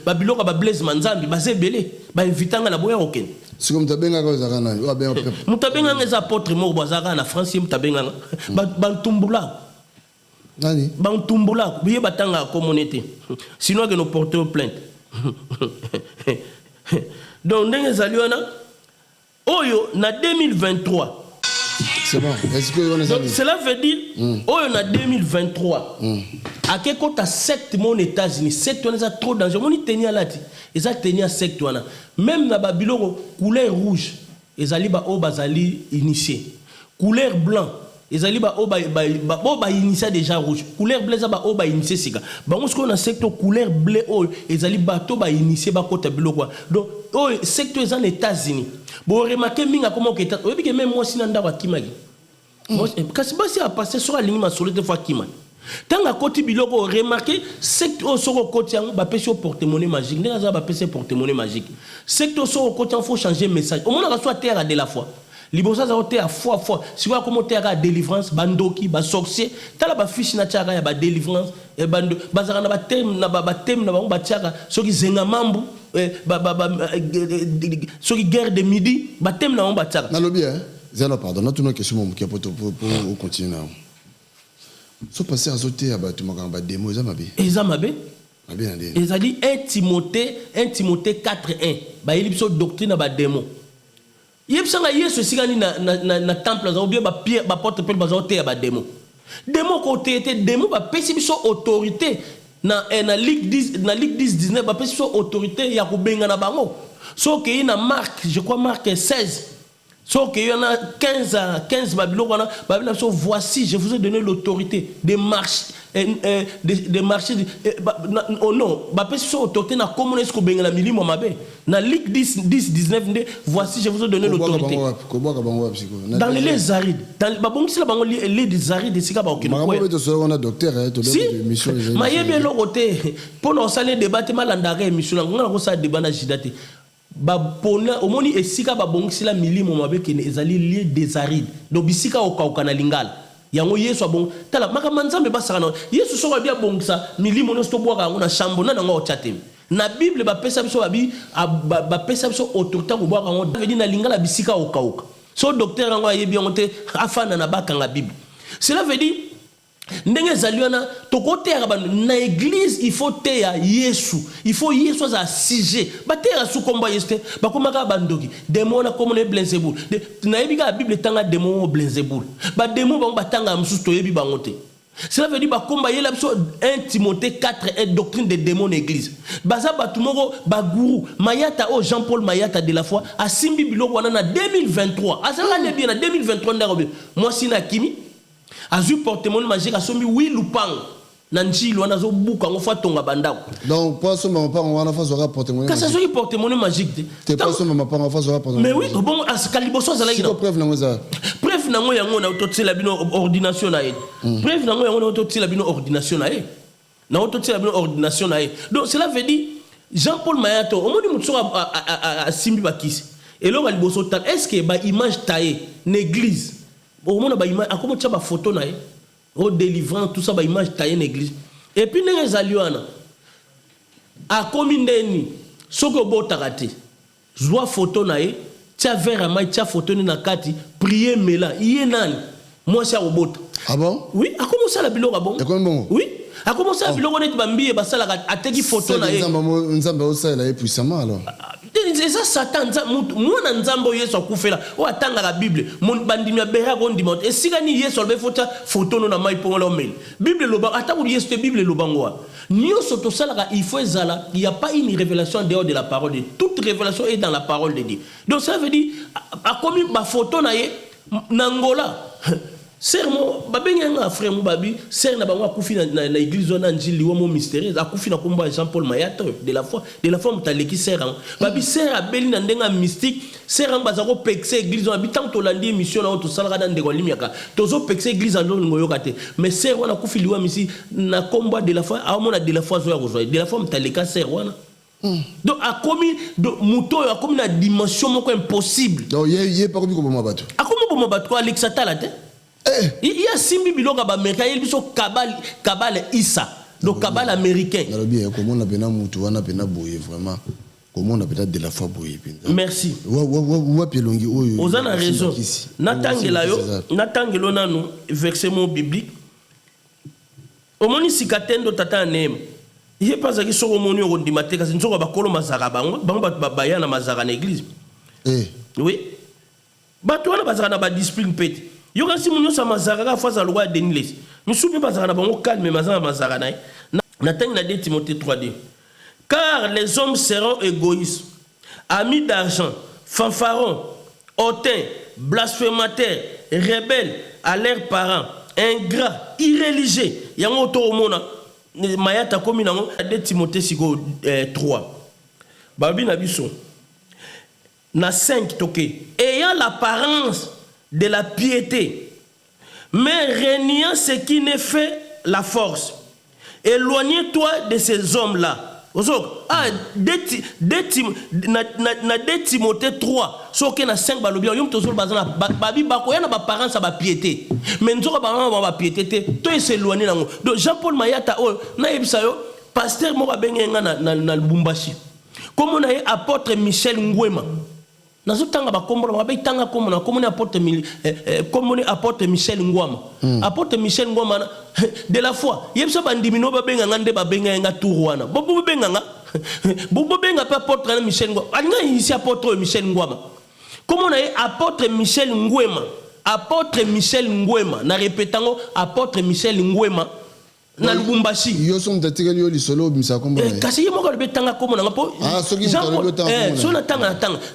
babiloka ba blaise manzambi bazebele ba invitanga na boya oken si comme tabenga ko zakana wa ben mutabenga ngeza apôtre mo bazaka na France mutabenga bantumbula nani bantumbula biye batanga communauté sinon que nous porter plainte donc ndenge zaliona oyo na 2023 c'est bon est-ce que on est donc cela veut dire oyo na 2023 akeko ta secte mon États-Unis secte on est trop dangereux moni tenir lati eza tenir secte wana même na babiloko couleur rouge ezali ba o bazali initié couleur blanc ezali ba o ba initié déjà rouge couleur bleu za ba o ba initié sika bango ce qu'on a secte couleur bleu o ezali ba to ba initié ba kota biloko donc oh secteur aux États-Unis bon remarquez minga comment que oui que même moi sinanda wa kimagi moi kasi basi a passé sur la ligne ma solide fois kimagi tant à côté biloko remarquez secteur sur côté ba pèse porte-monnaie magique n'est pas ba pèse porte-monnaie magique secteur sur côté faut changer message au moins on soit terre de la foi libosa za ote à foi si vous comment terre à délivrance bandoki ba sorcier tala ba fiche na tiaka ya ba délivrance et bando bazara na ba thème na ba tiaka soki zenga mambu sur la guerre de midi batem na on bataka na lobby hein zala pardon na tuna question mo pour continuer so passer à sauter à batu makamba démo ezamabe ezali 1 Timothée 4:1 ba yelipso doctrine ba démo yebsanga yesu sikani na temple za obie ba pierre ba porte pel ba zote ba démo côté était démo ba pesi biso autorité na Ligue 10-19 ba pesi autorité ya kubenga na bango so que na Marc je crois Marc 16 so que y en a 15 babiloko na babina so voici je vous ai donné l'autorité de marcher de marcher oh non ba pesi autorité na comment est-ce kubenga na milimo mabe na Ligue 10-19 voici je vous ai donné l'autorité dans les arides dans babongisi la bango les arides sika ba okino on a docteur si mayebe lokote pour nous saler débattre malandare émission ngana ko sa débat na jidate ba pona omoni esika ba bongisi la milimo mabe kene ezali lié des arides donc bisika okauka na lingala yango yesu abong tala makamanzambe basaka yesu so bien bongisa milimo no sto boka ngona chambo na ngo chatem na bible ba pesa biso ba pesa biso autorité ko boka ngo veut dire na lingala bisika okauka so docteur ngo ayebi ngo te afana na bakanga bible cela veut dire ndenge zaliona to côté na église il faut teya yesu il faut yesu za sujet ba teya su komba yesu ba komaka bandoki démon na comme ne Belzébul na yebiga bible tanga démon Belzébul ba démon ba tanga mususu to yebi bangote cela veut dire ba komba yela biso 1 Timothée 4 doctrine des démons église baza batumoko ba guru mayata o Jean-Paul Mayata de la foi a simbi biloko wana na 2023 asanga ne bien na 2023 ndarobe moi sina kimi azu porte-monnaie magique asombi wi lupang na njilo wana zo buka ngo fa tonga bandako donc pas seulement pas on va faire porte-monnaie ka ça zo porte-monnaie magique te pas seulement pas on va faire mais oui bon as kaliboso za la ina preuve nango za preuve nango yango na ototela bino ordination na ye preuve nango yango na ototela bino ordination na ye na ototela bino ordination na ye donc cela veut dire Jean-Paul Mayato omoni mutso a simbi bakisi et là kaliboso est-ce que ba image taillée l'église au moins ba image akomo tcha ba photo na ye au délivrant tout ça ba image taillé une église et puis ndenge ezaliwana akomi ndeni soko botaka te zwa photo na ye tia verre mai tia photo ni na kati prier mela iye nani moi ça robota. Ah bon? Oui, a commencé à la biloko bon. Oui, a commencé à biloko net bambi ba sala a teki photo na ye. Nzamba osala ye puissamment alors. C'est ça Satan moi na nzambo yeso akufela o atanga la Bible mon bandimi ya bera ko ndima et sika ni yeso be photo no na mai pongola omel. Bible loba ata ko yeso Bible loba ngwa. Nyoso to sala il faut ezala, il y a pas une révélation en dehors de la parole de Dieu. Toute révélation est dans la parole de Dieu. Donc ça veut dire a commis ba photo na ye nangola. Sermo babenga nga frère mo babi ser na bango akufi na église ona njili wo mo mystérieuse akufi na komba Jean-Paul Mayata de la foi mutaleki ser babi ser abeli na ndenga mystique ser bazako pexe église ona bitan to landi émission na to salaka na ndeko limiaka tozo pexe église ando ngoyoka te mais ser wana akufi liwa misi na komba de la foi a mona de la foi zo ya kozwa de la foi mutaleka ser wana. Donc a commis muto a commis na dimension moko impossible. Donc yé pas comme comment bato. A comment comment bato Alexa Talate? Il y a simbi biloko ba américain il biso kabal Issa donc kabal américain. Bien comment on a pena mutu wana pena boye vraiment comment on a pena de la foi boye pinza. Merci. Wa pelongi oyo. Ozana raison. Natangelo nanu verset mon biblique. Omoni sikatendo tata nem. Il pas à qui sont au au dimate kasi nzoko ba kolo mazara bango ba baya na mazara na église. Oui. Ba to na bazara na ba discipline pete. Yo kasi munyo sa mazara ka fois à loi Deniles. Musupe bazara na bango calme mazara na. Na tangi na 2 Timothée 3:2. Car les hommes seront égoïstes, amis d'argent, fanfarons, hautains, blasphémateurs, rebelles à leurs parents, ingrats, irréligieux. Yango to mona Mayata komi nango 2 Timothée 3. Babi na biso. Na 5 toké. Ayant l'apparence de la piété, mais régnant ce qui ne fait la force. Éloignez-toi de ces hommes-là. Ah, 2 Timothée 3. Soké na 5 balobi yom tozol bazana babi bako yana ba parents ba piété. Mais nzoka ba piété te to s'éloigner nango. Donc Jean-Paul Mayata o na yebisa yo pasteur mo babenga na Lubumbashi. Comme on a apôtre Michel Ngwema. Nazo tanga ba kombo ba tanga comme on apôtre apôtre Michel Ngwama. Apôtre Michel Ngwama de la foi. Yebisa bandimino babenga ngande babenga nga tourwana. Bobo benga nga Bobo benga pas apôtre Michel Ngwama. Anga ici apôtre Michel Ngwama. Comment on a apôtre Michel Ngwema. Apôtre Michel Ngwema. Na répétango apôtre Michel Ngwema. Na Lubumbashi. Yo son tatika yo lisolo bimsa kombo. Kasi yemo ko betanga komo na po.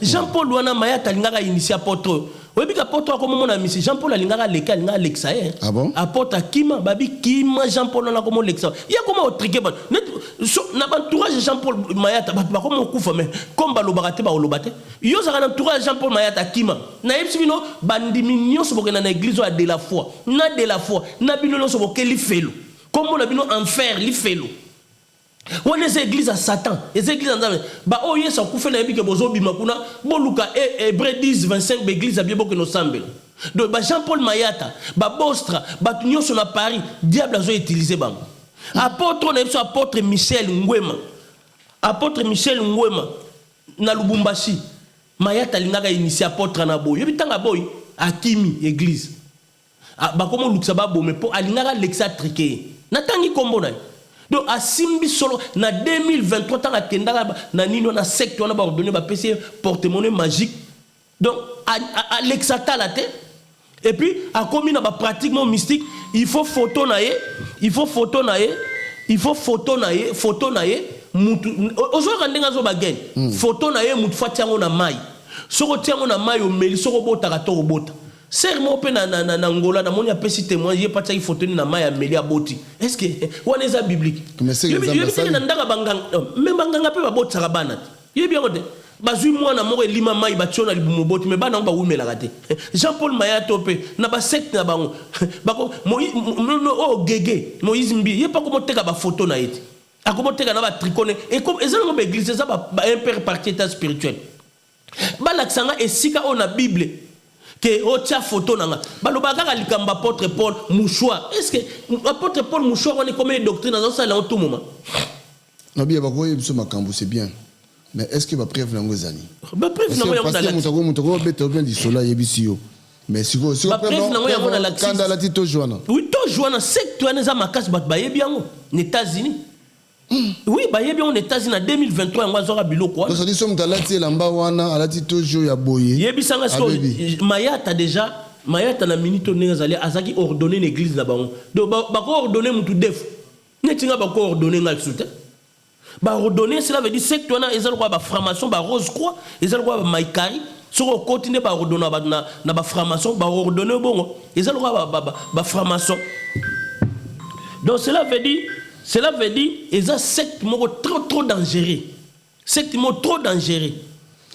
Jean-Paul wana Mayata lingaka initié apôtre. Webika apôtre ko mona misi Jean-Paul alingaka leka linga Alexa Ah bon? Apôtre Kima babi Kima Jean-Paul na komo Alexa. Ya komo otrike ban. Na entourage Jean-Paul Mayata ba komo kufa mais comme ba lobakate ba olobate. Yo za na entourage Jean-Paul Mayata Kima. Na yebisi bino bandimi nyonso bokena na église de la foi. Na de la foi. Na bino nyonso bokeli felo. Comme on a vu enfer, li fait l'eau. On est église à Satan. Les églises en Zambie. Bah, oh, yes, on fait la vie que bozo bimakuna. Bon, Luca, Hébreux 10, 25, l'église a bien beaucoup de nos sembles. Donc, bah, Jean-Paul Mayata, bah, Bostra, bah, Tunion sur la Paris, diable a utilisé, bah. Apôtre, on a vu apôtre Michel Ngwema. Apôtre Michel Ngwema, na Lubumbashi. Mayata, l'ingaka initié apôtre na boy. Y'a tanga boy, à Kimi, église. Bah, comment Luxaba, mais pour alingaka l'exa triqué. Natangi kombo na. Donc a simbi solo na 2023 tant akendaka na nino na secte on a ordonné ba PC porte-monnaie magique. Donc à l'exata la tête et puis a commis na ba pratiquement mystique, il faut photo na ye, photo na ye mutu ozo kandenga zo bagen. Photo na ye mutu fatiango na mai. Soko tiango na mai o meli soko bota ka to bota. Sermo pe na Angola na moni apesi témoin yé pas taki photo ni na maya meli aboti. Est-ce que on est ça biblique? Mais c'est ça. Na ndaka banganga même banganga pe babota rabana. Yé bien côté. Bazui moi na moko lima mai bationa libumo boti mais bana ba wumela kate. Jean-Paul Mayata pe na ba secte na bango. Bako oh gege Moïse Mbi yé pas comment teka ba photo na yete. Akomo teka na ba tricone et comme ezalo ba église ça ba un père parti état spirituel. Ba laksanga esika on a Bible. que otia photo nanga balobaka ka likamba apôtre Paul mouchoir est-ce que apôtre Paul mouchoir on est comme une doctrine dans ça là en tout moment non bien ba koye biso makambo c'est bien mais est-ce que ba preuve nango ezali ba preuve nango ya parce que mutako beta bien du soleil yebisio mais si vous ba preuve nango ya mona la kanda la tito joana oui to joana secte wana za makasi bat ba yebi yango aux États-Unis. Oui, bah il y a bien aux États-Unis en 2023 on va zora bilo quoi. Donc ça dit somme talati lamba wana alati tojo ya boye. Yebi sanga sko Mayata déjà Mayata na minute nezali azaki ordonner l'église là-bas. Donc ba ko ordonner mutu def. Netinga ba ko ordonner ngal soute. Ba ordonner cela veut dire secte wana ezal quoi ba franc-maçon ba rose croix, ezal quoi ba maikari. Sur au continuer ba ordonner na ba franc-maçon ba ordonner bongo. Ezal quoi ba franc-maçon. Donc cela veut dire, ils ont secte trop dangereux. Secte trop dangereux.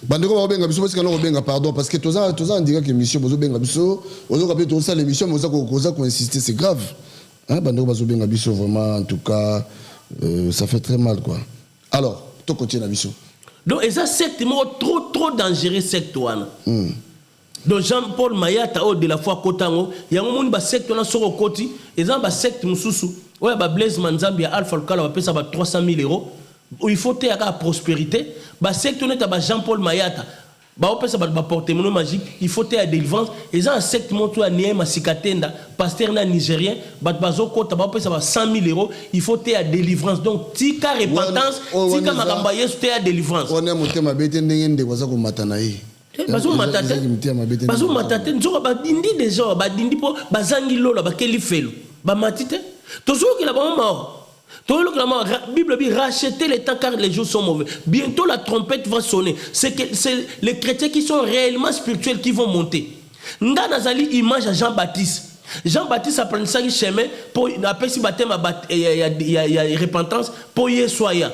Bandeko ba benga biso parce que non benga pardon parce que toza on dirait que mission bozo benga biso, ozo kapé to ça l'émission mais oza ko insister c'est grave. Hein bandeko bazo benga biso vraiment en tout cas ça fait très mal quoi. Alors, to continue la mission. Donc ils ont secte trop dangereux secte wana. Donc Jean-Paul Mayata au de la foi Kotango, il y a un monde ba secte wana soko koti, ils ont ba secte mususu. Ouais, bah Blaise Manzambi à Alpha Local, on va payer ça 300 000 euros. Il faut ter la prospérité. Bah secte honnête à Jean-Paul Mayata. Bah on paye ça porte-monnaie magique. Il faut ter la délivrance. Ils ont un secte monto à Niema Sikatenda, pasteur na nigérien. Bah bazo kota bah on paye ça 100 000 euros. Il faut ter la délivrance. Donc tika repentance, tika makambaye ter la délivrance. On est monté ma bête ndenge kwa ko matanayi. Bazo matate nzoka badindi déjà badindi po bazangi lola bakeli felo ba matite toujours que la mort toujours que la Bible dit rachetez les temps car les jours sont mauvais. Bientôt la trompette va sonner. C'est les chrétiens qui sont réellement spirituels qui vont monter. Nga nazali image à Jean-Baptiste. Jean-Baptiste a pris ça chemin pour appeler si baptême il y a repentance pour y soya.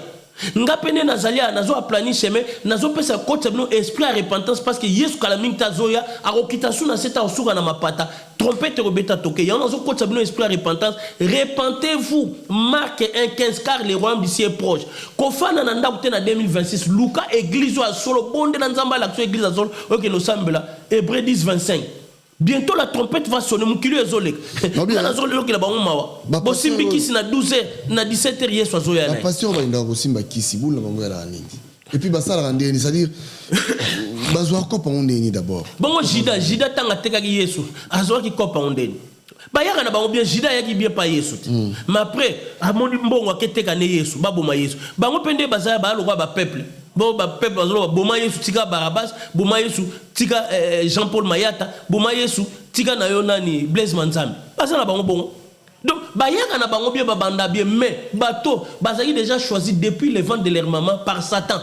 Nga pene nazalia nazo aplani chemin nazo pesa côté no esprit à repentance parce que Yesu kalaming tazoya a okitasu na seta osuka na mapata trompette robeta toke ya nazo côté no esprit à repentance repentez-vous Marc 1:15 car le royaume d'ici est proche kofana na ndakute na 2026 Luka église wa solo bonde na nzamba l'action église à solo OK no sambela Hébreux 10:25. Bientôt la trompette va sonner mon kilo ezolek. Na zolo ki la ba mawa. Bo simbi kisi na 12h na 17h yeso azoya na. La passion va inda ko simba kisi bula bango ya la nini. Et puis basala randeni c'est-à-dire bazwa ko pa ondeni d'abord. Bongo jida tanga teka ki yesu. Azwa ki ko pa ondeni. Ba yaka na bango bien jida yaki bien pa yesu. Mais après amoni mbongo aketeka ne yesu, baboma yesu. Bango pende bazaya ba lo ba peuple. Bon ba peuple bazolo boma yesu tika Barabas, boma yesu tika Jean-Paul Mayata, boma yesu tika na yo nani Blaise Manzambi. Bazana bango bongo. Donc bayaka na bango bien babanda bien mais bateau bazaki déjà choisi depuis le ventre de leur maman par Satan.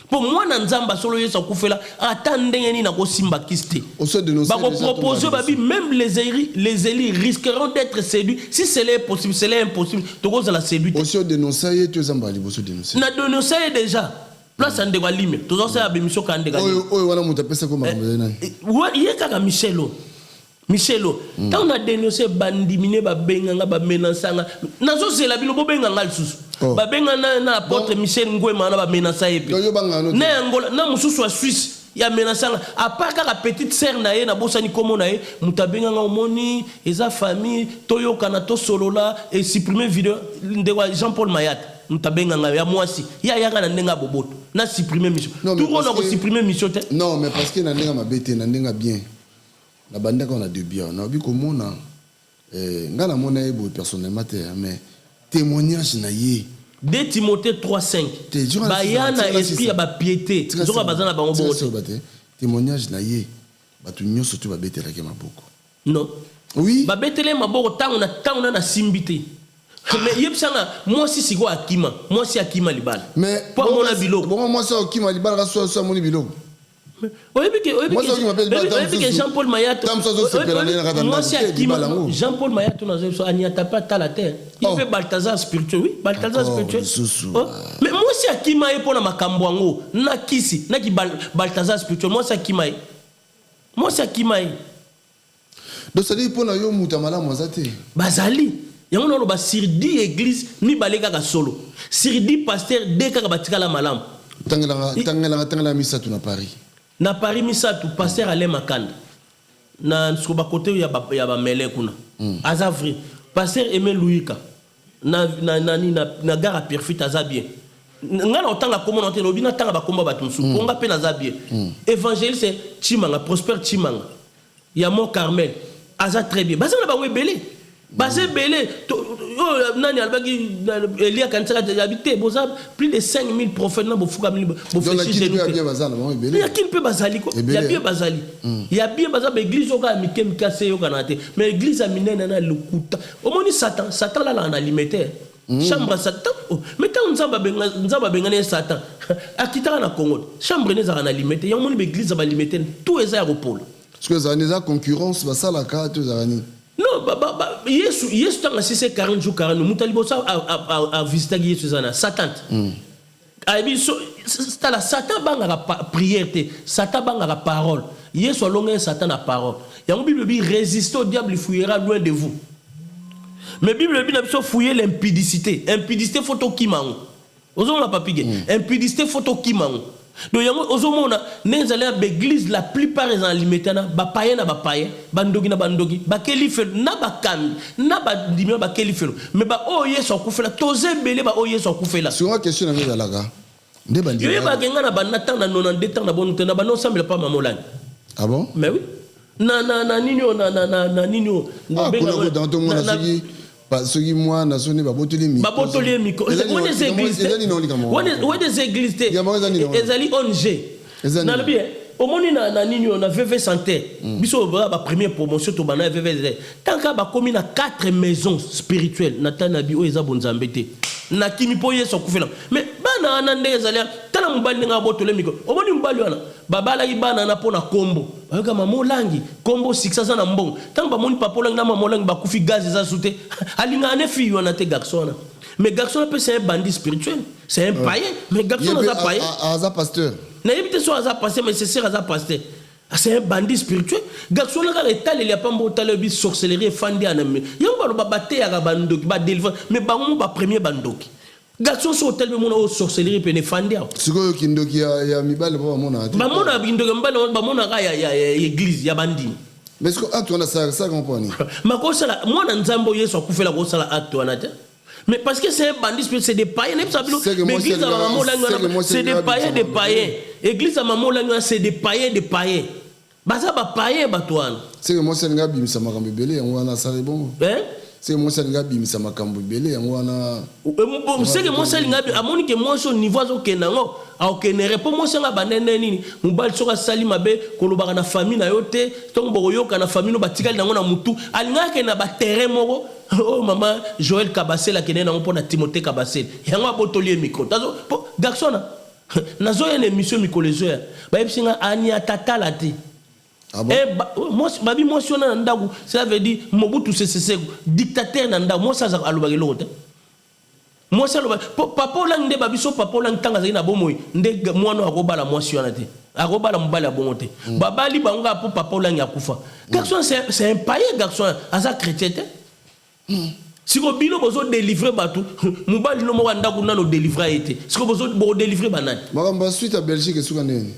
Pour moi Nzamba solo yesu kufela atandenge ni na ko simba kiste. Ba ko proposer babi même les élus risqueront d'être séduits si c'est possible, c'est impossible. To cause la séduite. Aussi dénoncer tu zambali boso dénoncer. Na dénoncer déjà. Place en dégoût limé. Tout ça c'est à bémission quand dégoût. Oh voilà mon tapé c'est comment vous ouais il y a qu'à Michelo. Quand on a dénoncé bandimine ba benganga ba menasanga. Nazo c'est la bilo bo benganga lisusu. Ba bengana na apôtre Michel Ngwema na ba menasa epi. Na Angola na mususu wa Suisse. Ya menasanga à part que la petite sœur na ye na bosani komo na ye mutabenganga omoni eza famille toyo kanato solola et supprimer vidéo de Jean-Paul Mayat mutabenganga ya mwasi ya yanga na ndenga boboto na supprimer mission tout on a ko supprimer mission te non mais parce que na ndenga mabete na ndenga bien na bandaka on a de bien na bi komona ngana mona ebo personnellement te mais témoignage na ye 2 Timothée 3:5 bayana esprit ya ba piété zoka bazana bango bote témoignage na ye batu nyoso tu ba betela ke maboko non oui ba betele maboko tango na simbité mais yebsanga moi si siko akima moi si akima libala mais pour mon biloko bon moi si akima libala so moni biloko que Jean-Paul Mayat moi si akima Jean-Paul Mayat on a tapé à la terre il fait Balthazar spirituel oui Balthazar spirituel mais moi si akima e pona makambo ngo na kisi na ki Balthazar spirituel moi si akima donc ça dit pona yo mutamala mwazate bazali yango no ba sur 10 église ni baleka ka solo sur 10 pasteur de ka batikala malam tangela misa tu na Paris na Paris misa tu pasteur Alain Makanda na sko ba côté ya ba mele kuna azavri pasteur Aimé Louika na gare à Pierrefitte aza bien ngana otanga communauté lobi na tanga ba komba batumsu ponga pe na za bien évangéliste Chimanga Prosper Chimanga ya Mont Carmel aza très bien basa na bango belé basé belé nani albaki Elia Kansala habité boza plus de 5000 prophètes na bofuka mili bofeshi de il y a qui peut bazali ko il y a bien bazali il y a bien bazali église oka mikem kase yo kanate mais église a minene na lukuta omoni Satan là na limité chambre Satan mais quand nzamba benga Satan akitaka na Congo chambre ne za na limité ya omoni église ba limité tout eza ya repolo parce que ça neza concurrence basala ka to zani. Non, Yesu tanga si c'est 40 jours 40 mutalibo ça a visité Yesu zana Satan. Satan banga la prière te, Satan banga la parole. Yesu alonga Satan la parole. Ya Bible dit résister au diable, il fouillera loin de vous. Mais Bible dit n'a pas fouiller l'impudicité. Impudicité photo kimango. Ozo na papige. Impudicité photo kimango. Donc ozomona nezala l'église la plupart des alimentana ba paye na bandogi na bandogi ba kelifelo na bakami na ba dimio ba kelifelo mais ba Yesu akufela toze belé ba Yesu akufela sur une question na ngalaga nde bandi yo ba genga na banata na 92 ans na bonne na non semble pas mamolani ah bon mais oui na ninyo na ninyo benga dans ton monde soki parce que moi na soni ba botoli miko on des églises on des églises ezali ONG na le bien au moni na nini on a VV santé biso ba première promotion to bana VV tant ka ba komi na 4 maisons spirituelles na tanabi o eza bonzambe te na kimi po yeso kufela mais bana na ndenge ezali tala mubali nga botole miko o moni mubali wana babala ibana na pona kombo bayoka mamolangi kombo 600 na mbongo tant ba moni papolangi na mamolangi ba kufi gaz za soute alinga ne fi wana te garçon mais garçon peut c'est un bandit spirituel c'est un païen mais garçon za païen aza pasteur na yebite so aza pasteur mais c'est aza pasteur c'est un bandit spirituel garçon la ka etale il y a pas mbo tale bi sorcellerie fandi aname yango ba baté ya bandoki ba délivrer mais ba mo ba premier bandoki garçon so hôtel me mona sorcellerie pe ne fandi siko kindoki ya mibale ba mona ba mona bindoki mbale ba mona ka ya église ya bandi mais est-ce que acte on a ça comprendre makosala mwana nzambo Yesu akufela ko sala acte wana te. Mais parce que c'est un bandit, c'est des païens. L'église à Maman Langa, c'est des païens, des païens. L'église à Maman Langa, c'est des païens, des païens. Baza ba païen batouane. C'est que moi c'est nga bim sa makambo belé on wana ça bon. Hein? C'est que moi c'est nga bim sa makambo belé on wana. C'est que moi c'est nga amoni que moi son niveau zo kenango, a okenere po moi c'est nga banene nini. Mubal soka sali mabe kolobaka na famille na yote, ton boyoka na famille no batikali nango na mutu, alinga ke na ba terrain moko. Oh maman Joël Kabasel akene na mpona Timothée Kabasel yango abotolier micro tazo garçon na zo ya émission mikolezo ya ba yebsinga ani atata la ti moi babi moi sona ndaku ça veut dire Mobutu Sese Seko dictateur na ndaku moi ça alobaki lote moi ça alobaki papa lang nde babi so papa lang tanga zaki na bomoy nde mwana akobala moi sona te akobala mobali abongote babali bango po papa lang yakufa garçon c'est un païen garçon asa chrétien te. Si vous avez délivré Batou, vous avez délivré. Si vous avez délivré Banane. Suite à Belgique, suite à Belgique.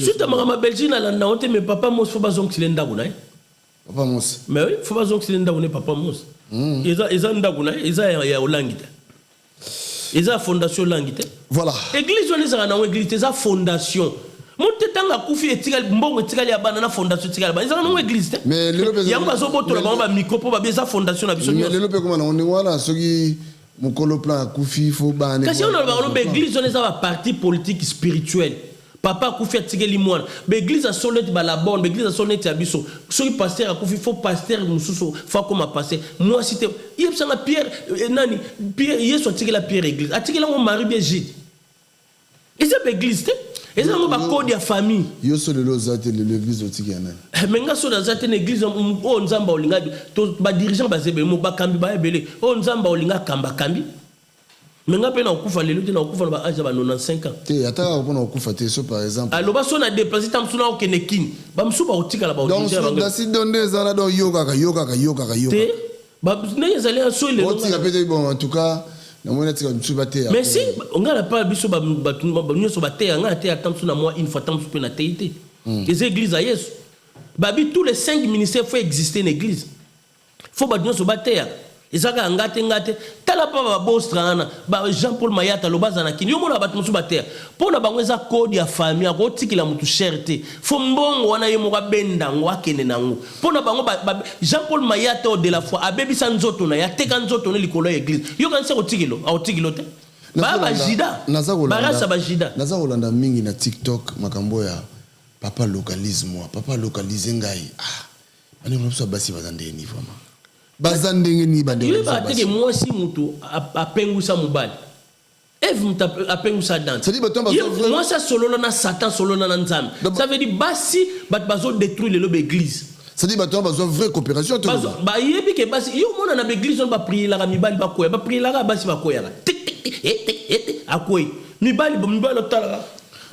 Suite à Belgique, mais papa Mos, faut pas que tu l'aies. Papa Mos. Mais oui, faut pas que tu l'aies, papa Mos. Ils ont Ndaguna, ils ont Langite. Ils ont fondation Langite. Voilà. Église, on est en église, ils ont fondation. Monte tanga kufi etikali mbongo etikali ya bana na fondation etikali ba ezana no église te mais lelo pe yango bazoboto la ba micro po ba beza fondation na biso mais lelo pe comment on wana soki mukolo plan kufi fo bana kasi on ba lo église on est ça parti politique spirituel papa kufi etikali mwana ba église a sonet ba la bonne ba église a sonet ya biso soki pasteur kufi fo pasteur mususu fa comme pasteur moi cité yebsanga Pierre nani Pierre Yesu etikala Pierre église etikala ngo Marie bien Gide et c'est l'église te. Et ça, on va code de famille. Yo so lelo zate l'église otikana. Mais nga so zate l'église on nzamba olinga to ba dirigeant ba zebe mo ba kambi ba ebele. On nzamba olinga kamba kambi. Mais nga pe na okufa lelo te na okufa ba âge ba 95 ans. Te ataka ko na okufa te so par exemple. Alors ba so na déplacer tam so na okenekin. Ba msuba otikala ba otikala ba. Donc dans si donné zala do yoga. Te ba ne ezali so lelo. Otika peut bon en tout cas. Mais si on a pas biso ba nyoso ba te nga te atam na moi une fois tam pe na teite les églises à Yesu Babi, tous les 5 ministères, il faut exister une église. Il faut que nous battre. Et ça, ngate. Tala pa Bostrana, Jean-Paul Mayata, le bazanakini. Yo mona battu battre. Pour na bangweza code ya famille, roti ki la mutu cherté. Faut mbongo wana ye moka benda ngwakene nango. Pour na bango Jean-Paul Mayata de la foi, abebi sanzoto na ya teka nzoto ne likolo église. Yo kanse otikilo, otikilo te. Ba jida. Barasa ba jida. Naza Rolanda mingi na TikTok makambo ya papa localisme, papa localiser ngai. Ani mopso basi bazande ni vraiment. Bazandenge ni bande. Yo ba teke moi si mutu apengusa mubali. Eve mutu apengusa dante. Ça dit bato bazo moi ça solo na Satan solo na nzambe. Ça veut dire basi bazo détruire le lobe église. Ça dit bato bazo vraie coopération to. Ba yebi ke basi yo mona na église on ba prier la mibali ba koya ba prier la basi ba koya. Akoy mibali otala.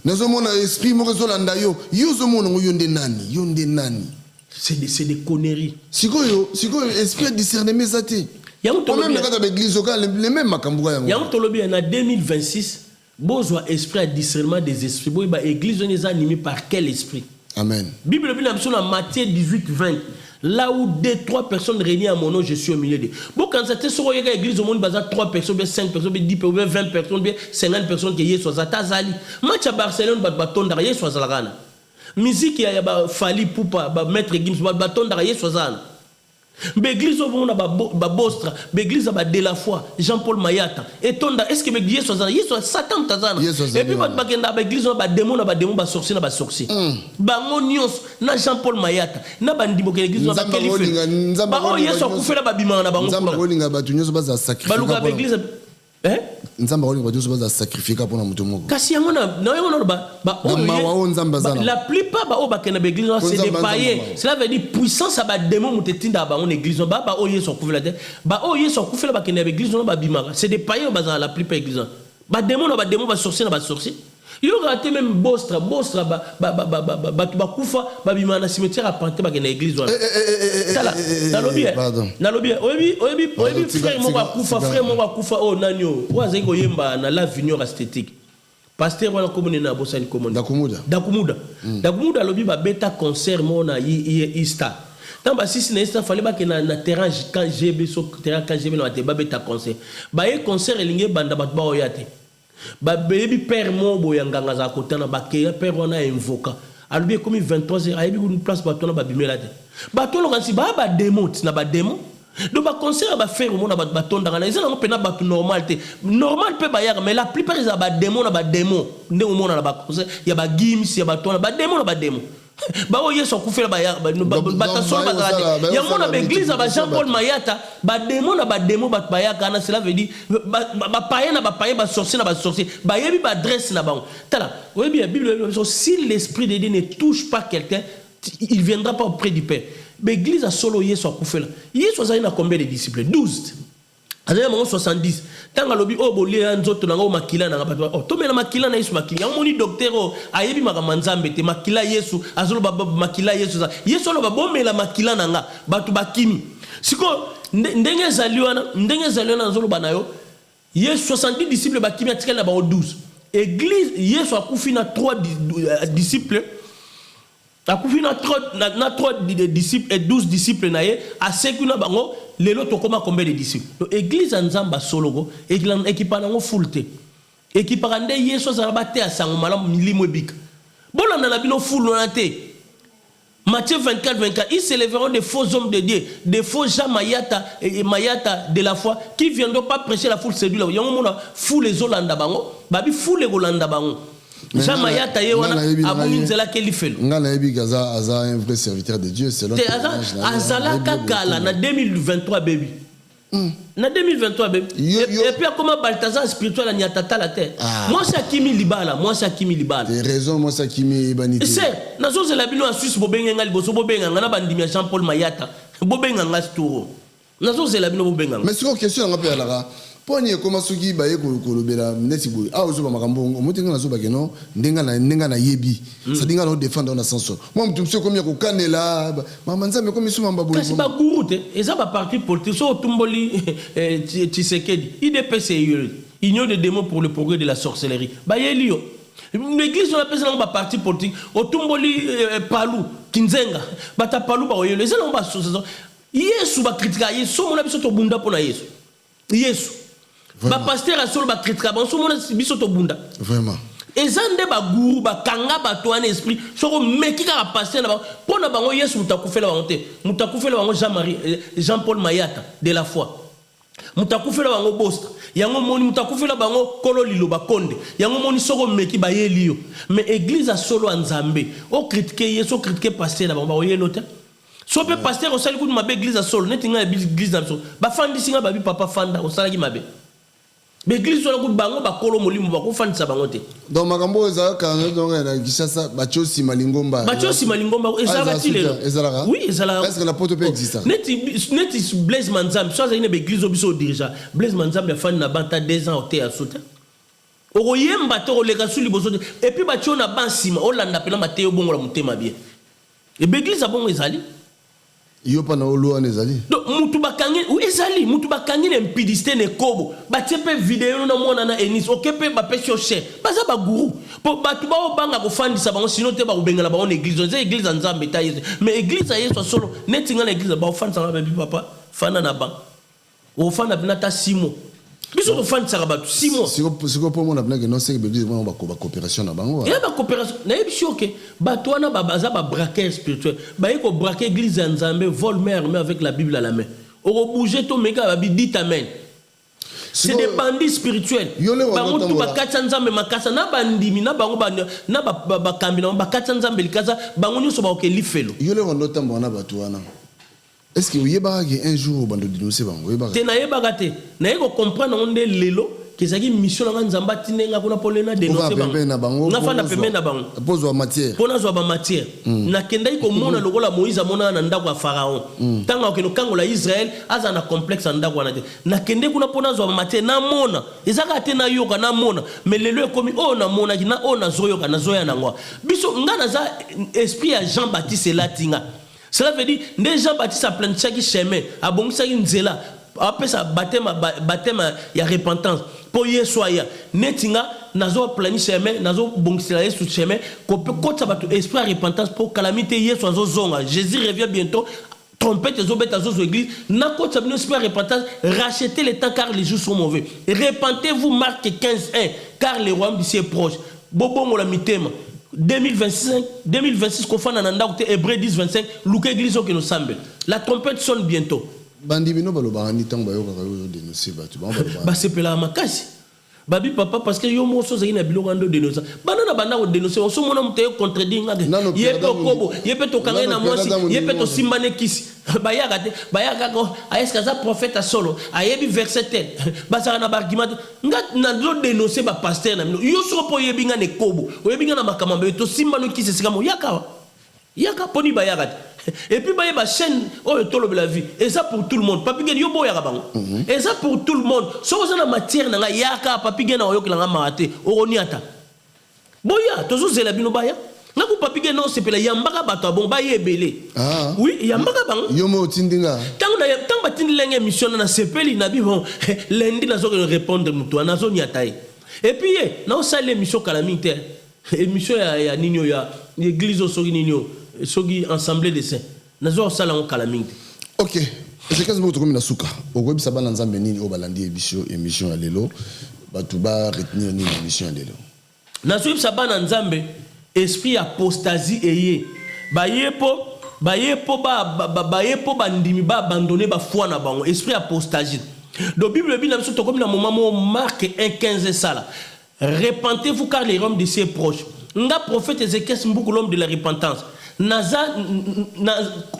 Nazo mona esprit mo rezolanda yo. Yo zo mona yonde nani. C'est des conneries. Sikoyo esprit discernement zati. Quand même dans l'église les mêmes makambo ya. Ya mtolobi en 2026 besoin esprit discernement des esprits. Bo ba église on est animée par quel esprit? Amen. Bible dans Matthieu 18:20. Là où 2-3 personnes réunies à mon nom, je suis au milieu d'eux. Bon, quand ça te sur l'église, au monde, il y a 3 personnes, 5 personnes, 10 personnes, 20 personnes, 50 personnes qui sont à Tazali. Match à Barcelone, bâton d'arrière, soit à la musique, il y a Fali Poupa, maître Gims, bâton d'arrière, soit à la l'église, au monde, Bostra, l'église, de la foi, Jean-Paul Mayata. Et Tonda, est-ce que l'église, soit à la Satan Tazana. Et puis, l'église, démon, sorcier, sorcier. Bangonios, na Jean-Paul Mayata, na bandibo que l'église, na Kelly. Ba o yeso kufela babima na bango. Nzamba rolinga batunyo baza sacrifier. Baluka l'église. Nzamba rolinga batunyo sacrifier pour na mutu moko. Kasi yangona na yangona la plupart ba o ba kena l'église c'est des païens. Cela veut dire puissance ba démon mutetinda ba on église ba o yeso kufela te. Ba o yeso kufela ba kena l'église ba bima. C'est des païens baza la plupart église. Ba démon ba sorcier na ba sorcier. Il y aura même Bostra, Kufa, Babima na cimetière à Panté, dans l'église. Frère moi Kufa, oh Nanyo, Oazeko Yemba, na la vignon esthétique. Pasteur, on a communé na Bossani Commune. Dakumuda, lobi, bêta concert, mon na Ista. Tant que si il fallait que na terrain quand GB, terrain quand GB, na bêta concert. Baye concert, il y a banda batba oyate. Ba baby père mo boyanga za kotana ba ke père on a invoqué albi comme 23h ayebi une place bato na ba bimela te bato lo kansi ba démon na ba démon do ba concert ba faire mo na ba bato ndanga ezala ngo pena bato normal te normal pe ba yaka mais la plupart za ba démon na ba démon nde mo na ba concert ya ba gims ya bato na ba démon na ba démon ba o yeso kufela ba ya ba taso ba ya mona ba église ba Jean-Paul Mayata ba démon na ba démon ba ya kana cela veut dire ba païen ba sorcier na ba sorcier ba yebi ba adresse na ba tala oui bien Bible si l'esprit de Dieu ne touche pas quelqu'un il viendra pas auprès du Père. L'église a solo yeso kufela yeso a combien de disciples 12 azaya mango 70 tanga lobi o bolia nzoto nango makila na ngapa o to mena makila na Yesu makila moni docteur o ayebi makamanzambe te makila Yesu azolo makila Yesu za Yesu lo babomela makila nanga batu bakimi siko ndenge zaliwana nzolo banayo Yesu 70 disciples bakimi atikala na ba 12 église Yesu akufi na 3 disciples akufi na 3 disciples et 12 disciples na ye a sekuna bango lelo to koma combien de disciples donc église nzamba sologo ekipana ngo fulte ekipaka nde Yesu za bate asango malamu milimo ebika bolanda na bino full na te Matthieu 24 ils se lèveront des faux hommes de Dieu des faux Jean Mayata de la foi qui viendront pas prêcher la foule séduire yango mona foule les olanda bango babi foule les olanda bango Jean Mayata yewana abuminzela kelifelo ngana yebi gaza aza un vrai serviteur de Dieu selon azala kakala na 2023 baby na 2023 baby et puis comment Balthazar spirituel ni atata la terre moi c'est Kimi Libala des raisons moi c'est Kimi banité c'est nazo zela bino en Suisse bobenga ngali boso bobenga na bandimia Jean-Paul Mayata bobenga ngasturo nazo zela bino bobenga mais c'est une question nga pe la poni koma soki baye kolobela neti boy a ozo ba makambo omotenga nazo ba keno ndenga na yebi ça dinga no défendre na sens moi mtumse komi ko kanela mama nzambe komi suma mbabo kasi ba gurute eza ba parti politique so tumboli Tshisekedi IDPC union de démons pour le progrès de la sorcellerie ba yelio l'église on appelle ça ba parti politique o tumboli Palou kinzenga bata palu ba oyelo ezala ba soso Yesu ba critica Yesu mona biso to bunda pona Yesu Yesu ba pasteur a solo ba critica ba so mona biso to bunda vraiment ezande ba guru ba kanga ba to an esprit soko meki ka pasteur na ba pona bango Yesu mutakufela bango te mutakufela bango Jean-Paul Mayata de la foi mutakufela bango Bosta yango moni mutakufela bango kolo liloba konde yango moni soko meki ba yeliyo mais église a solo nzambe o critiquer Yesu critiquer pasteur na bango ba oyelo te so pe pasteur o sali ku mabe église a solo neti nga église na so ba fandi singa ba bi papa fanda o sala ki mabe l'église solo ku bango ba kolo molimo ba ko fandisa bango te donc makambo ezala kana donc na Kishasa bachosi malingomba ezala tilelo oui ezala est-ce que la porte peut exister neti Blaise Manzambe so za ine be église obiso dirigeant Blaise Manzambe a fandi na banta 2 ans au te asota o yemba to le kasuli boso et puis ba tiona bansima o landa pela mateo bongo la mutema bien et be église abongo ezali yo pa na olo an ezali donc mutu bakangi ou ezali mutu bakangi ne mpidiste ne kobo batepe vidéo na mona na enis okepe ba pesio che baza ba guru po batu ba obanga ko fandisa bango sino te ba ubengala ba on église ze église nzambe ta yesu mais église a yesu solo netinga na église ba ofandisa ba bi papa fana na ba o fana bina ta 6 mois biso ko fandisa ba 6 mois siko po mona bina que non c'est église ba coopération na bango ya ba coopération na yebi OK bato wana ba baza ba braqueur spirituel ba yiko braquer église nzambe vol mère mais avec la Bible à la main o bouger to mega ba bi dit amen. C'est des bandits spirituels. Bango tu bakatsa nzambe makasa na bandimi na bango na ba kambina ba katsa nzambe likaza bango nyoso ba okeli felo. Yo le rondo tambo na bato wana. Est-ce que yeba que un jour bando dénoncer bango yeba. Te na yeba gate. Na yeko comprendre onde lelo kezaki mission na nzamba tinenga kuna polena dénoncer bango. Na fana pembe na bango. Pose wa matière. Pona zo ba matière. Na kendai ko mona lokola Moïse amona na ndako ya Pharaon. Tanga okeno kango la Israël aza na complexe ndako wana te. Na kende kuna pona zo ba matière na mona. Ezaka te na yoka na mona. Mais lelo ekomi o na mona ki na o na zoyoka na zoya na ngwa. Biso ngana za esprit ya Jean-Baptiste Latinga. Cela veut dire que Jean-Baptiste a plein de chaque chemin, a bon ça nzela, après ça baptême il y a repentance. Pour y soya, netinga nazo planifier chemin, nazo bon ça sur chemin, quand ça va esprit à repentance pour calamité hier soit zonga. Jésus revient bientôt. Trompette les obètes aux églises, n'a pas de esprit à repentance, rachetez les temps car les jours sont mauvais. Repentez-vous, Marc 15:1, car le royaume d'ici est proche. Bobo mola mitema. 2026 qu'on fait en Anda, Hébreu 10:25, Luc église que nous semble. La trompette sonne bientôt. Bandibino balobani tango bayo kakayo dénoncer batu. Ba sepela makasi. Babi papa parce que yo mo so zaki na biloko ando dénoncer. Banana banda ko dénoncer, on so mona mutayo contredire ngade. Yepe okobo, yepe to kanga na mwasi, yepe to simbane kisi. Bayaka ko ayeska za prophète solo, ayebi verset tel. Basara na bargument ngat na do dénoncer ba pasteur na mino. Yo so po yebi nga ne kobo, yebi nga na makamambe to simbano kisi sikamo yaka poni bayaka. Et puis bah y chaîne oh tolo la vie et ça pour tout le monde papi gen yo boya bango et ça pour tout le monde so ça na matière na yaka papi gen na yo kilanga marate oroniata boya tozo zela bino baya na ku papi gen non c'est pela yambaka bato bon ba yebele oui yambaka bango yo mo tindinga tant batindi lenge mission na sepeli na bi bon lundi na zo répondre muto na zo niata et puis na ça l'émission calamité émission ya ninyo ya église au sogi ninyo sogi assemblée de saints nazo sala on calamité. OK, c'est quasi beaucoup comme na suka au web ça bana nzambe nini o balandi émission ya lelo batu ba retenir ni émission ya lelo nazo ça bana nzambe esprit apostasie eye bayepo bandimi ba abandonner ba foi na bango esprit apostasie. Donc Bible bina biso to comme na moment Marc 1:15 ça. Repentez-vous car les royaumes d'ici est proche. Nga prophète Ézéchiel Mboukou l'homme de la repentance.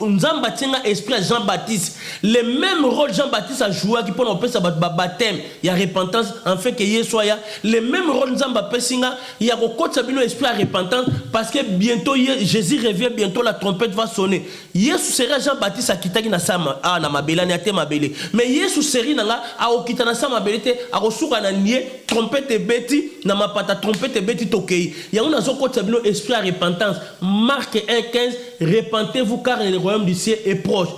Nzamba tinga esprit Jean-Baptiste. Le même rôle Jean-Baptiste a joué qui peut nous faire baptême, il y a repentance en fait que Yesoya. Le même rôle Nzamba pesinga, il y a au sabino esprit à repentance parce que bientôt Jésus revient, bientôt la trompette va sonner. Yesu sera Jean-Baptiste a kitaki na sama na mabela na te mabele. Mais Yesu seri nanga a okita na sama mabele te a kosuka na nie trompette beti na mapata trompette beti tokei. Il y a un azoko sabino esprit à repentance. Marc 1:15, repentez-vous car le royaume du ciel est proche.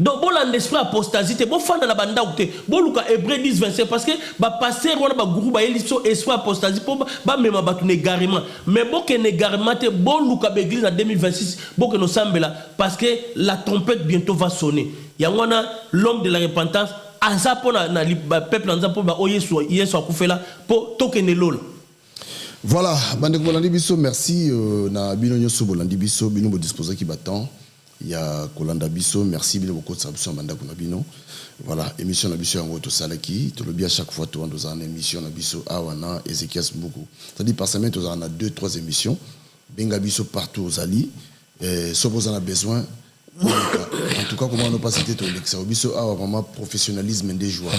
Donc, bon, l'esprit apostasité, bon, fan de la banda ou te, bon, Luka Hébreu 10, 25, parce que, bah, passer, on a ba gourou, bah, l'esprit apostasité, pour, bah, même, bah, tout négarément. Mais, bon, que négarément, bon, Luka Béglise en 2026, bon, que nous sommes là, parce que la trompette bientôt va sonner. Il y a l'homme de la repentance, asa pour na peuple, asa pour, bah, yeso akoufe là, pour tokener l'ol. Voilà, Bandeko Bolandi Biso, merci. Na bino nyoso Bolandi Biso, bino bo disposer qui battant. Il y a Kolanda Biso, merci bino beaucoup de sabso Bandeko na bino. Voilà, émission na Biso yango to salaki, to le bien chaque fois to dans une émission na Biso awana Ezekias Mbuku. C'est-à-dire par semaine to on a 2-3 émissions. Benga Biso partout aux ali, sauf vous en a besoin. En tout cas, comment on n'a pas cité to l'exa Biso awa vraiment professionnalisme des joueurs.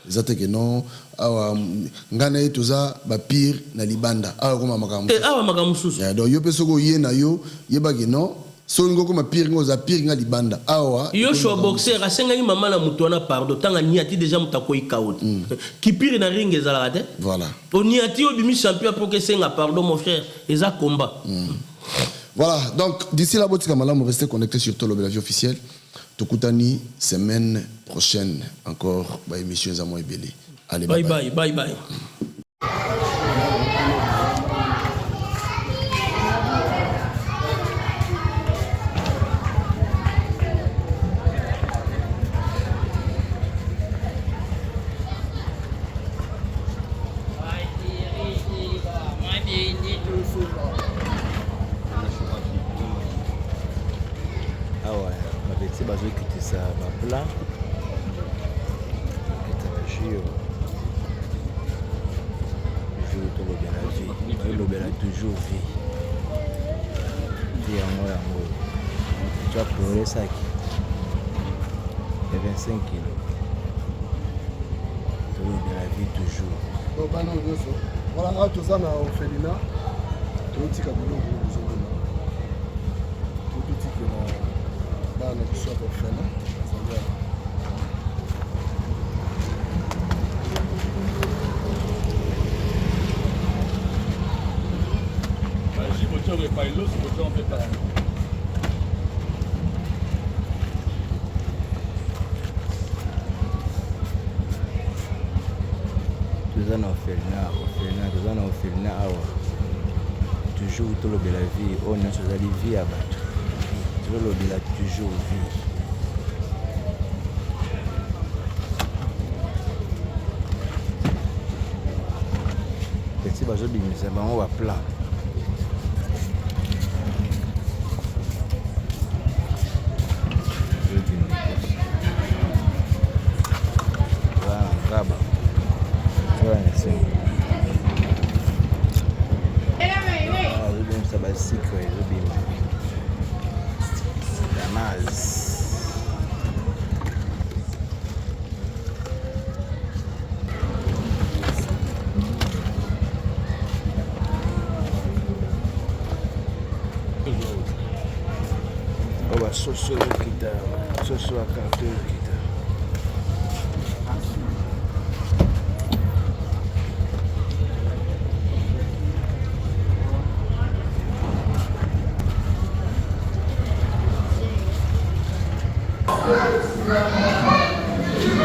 Les attaques non ngana etoza ba pire na libanda awa koma makamusu donc yo pesoko ye na yo yebaki non so ngo koma pire ngo za pire nga libanda awa yo show boxer asenga ni mama na mutona pardon tanga niati déjà mutako ikaut ki pire na ring ezala te voilà oniati obimi champion pour que senga pardon mon frère eza combat. Voilà, donc d'ici là botika malamu restez connectés sur Tolo Bella Vie officielle. Tokutani semaine prochaine encore ba émission Zamo Ebele. Allez bye bye bye bye. Ça va plat. Toujours vie. Tu as pleuré ça. Il y a 25 kilos. Tu as la vie toujours. Voilà, tout ça, on fait l'ina. Tout le petit cadeau, tout le petit que là, on a soit pour faire là. Toujours tout le la vie, on a chose à vie à battre. Toujours le la toujours vie. Petit bateau de mise on va plat. Soso kita, soso akarte kita.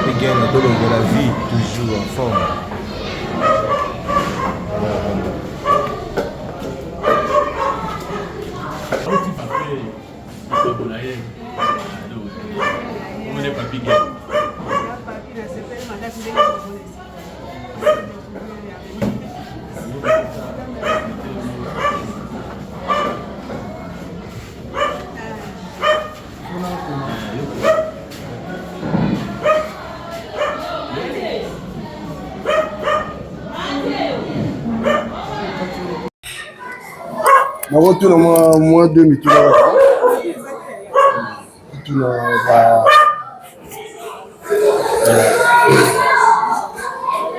Les gars, le de la vie toujours en forme. Tout le mois 2000 tout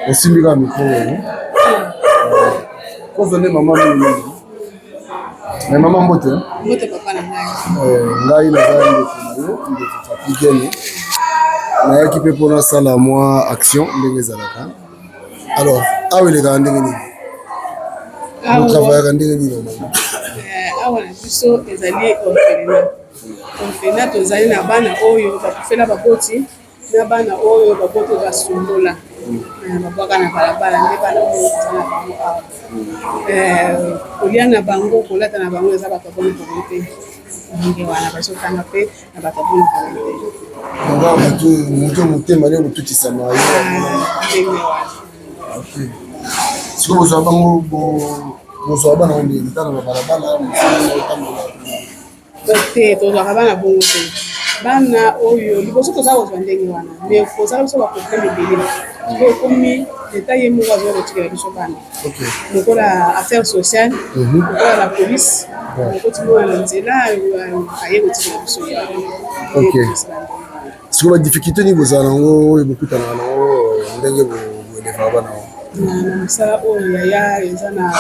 aussi bien micro pour venir maman mais maman mbote papa na ngai na fatigué na yaki pe pona sala moi action ndenge ezalaka alors aweleka ndenge nini travaillaka ndenge nini awa na biso ezali orphelinat orphelinat tozali na bana oyo bakufela baboti na bana oyo baboti basumbola babwaka na balabala nde bana oyo toza na bango awa kolia na bango kolata na bango eza bato aboni koboni te ndenge wana bazotanga mpe na bato aboni koboni te moto motema nde kotutisama ndenge wana sikoyo bozwa bango bozwa bana ondeta na babalabala te tozwaka bana bongo te bana oyo liboso toza kozwa ndenge wana me kozala biso baproblème ebele sikoyo ekomi leta ye moko azoya kotikela biso bana lokola affaire sociale lokola la police okotimona na nzela aye kotikela biso sikoyo badifficulté nini bozala nango oyo bokutanaka nango ndenge boelevaka bana yango na mosala oyo yaya eza na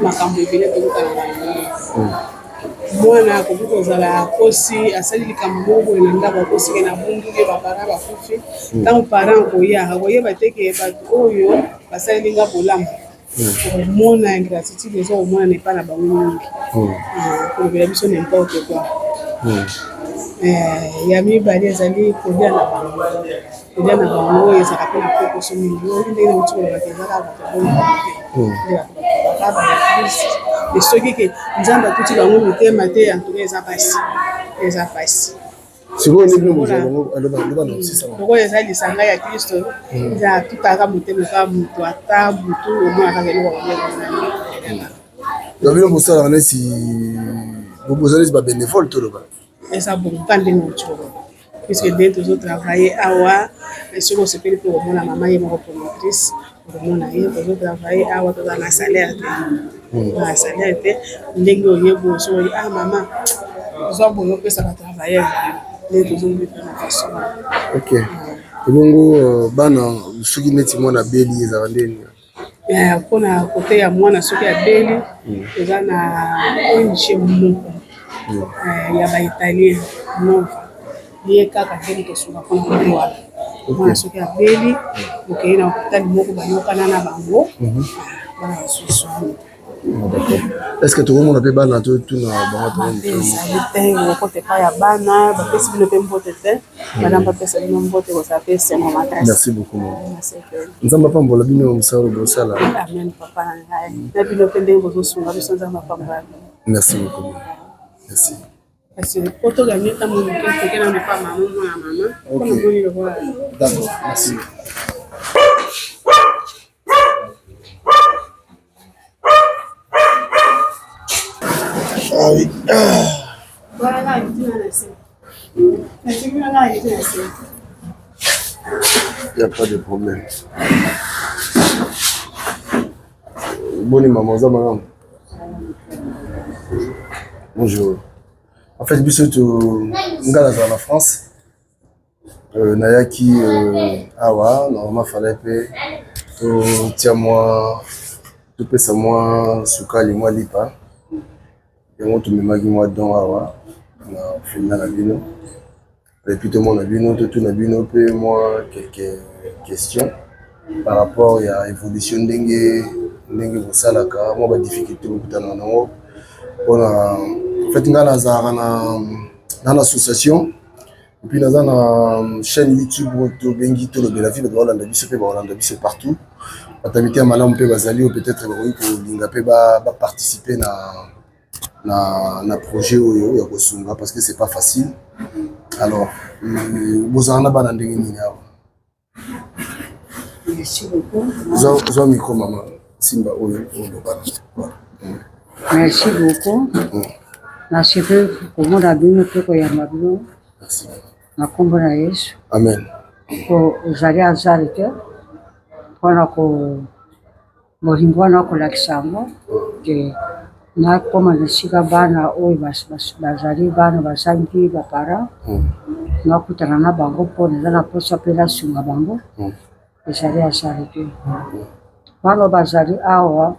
makambo ebele tokotanaka nango mwana akoki kozala kosi asali likambo moko boye na ndako akosike na bunduke bapara bakufi ntango parent akoya akoyeba teke bato oyo basalilinga bolamu komona ingratitude eza komona epai na bango mingi kolobela biso nimporte quoi ya mibali ezali kolia na bango oyo ezalaka mpe na pokoso mingi oyo ndenge na moti kolobaka ezaka bato mais soki ke nzambe atuti bango motema te yantuka eza pasi lokola eza lisanga ya kristo eza atutaka motema kaka moto ata butu omonaka eloko bino bosalaka neti boza neti babénévole toloba eza bonga ndenge moti koloba puisque nde tozotravaille awa soki osepeli mpe komona mama ye moko promotrice okomona ye tozotravaille awa toza na salaire te ndenge oyebo soki mama ozwa boyo opesa batravailleur nde tozobipana faso ok ebongo bana soki neti mwana beli ezaka ndeni mpona kote ya mwana soki abeli eza na ONG moko ya baitalien nova ye kaka ndenge tosunga mpona kote wana mwana soki abeli okei na hôpital moko bayokana na bango bana basusu est-ce que tokomona mpe bana totuna bangoezali te okote epai ya bana bapesi bino mpe mbote te madame bapesa bino mbote kozala mpe sengo makasi. Merci beaucoup nzambe apambola bino mosala bosala amen papa na ngai na bino mpe ndenge bozosunga biso nzambe apambola bino. Merci beaucoup merci kasi po toganye ntango moke tokena mepa mama mwana mama mpona moni lokola d'accord merci oui. Il n'y a pas de problème. Bonne maman, madame. Bonjour. En fait, je suis en France. Nayaki awa, normalement fallait que tiens-moi, tout peut ça moi, soukali moi lipa. Et tu me magi moi dans awa, on a fait la bino. Et puis tout le monde a bino, tout le bino peut moi quelques questions par rapport à l'évolution d'engue vous salaka, moi la difficulté au bout d'un an. On a fait dans l'association. Et puis dans une chaîne YouTube où Bengi Tolo Belavi, c'est partout. Peut-être que participer à un projet parce que c'est pas facile. Alors, vous en avez Merci beaucoup. Vous avez micro maman. Simba Merci beaucoup. Merci pour moi d'abord pour Merci. Na kombo na Yesu. Amen. Ko uzali azali te. Mpona ko molingo wana kolakisa yango ke nakoma na esika bana oyo bazali bana basangi bapara nakutana na bango mpona eza na posa mpe nasunga bango ezali azali te. Bana bazali awa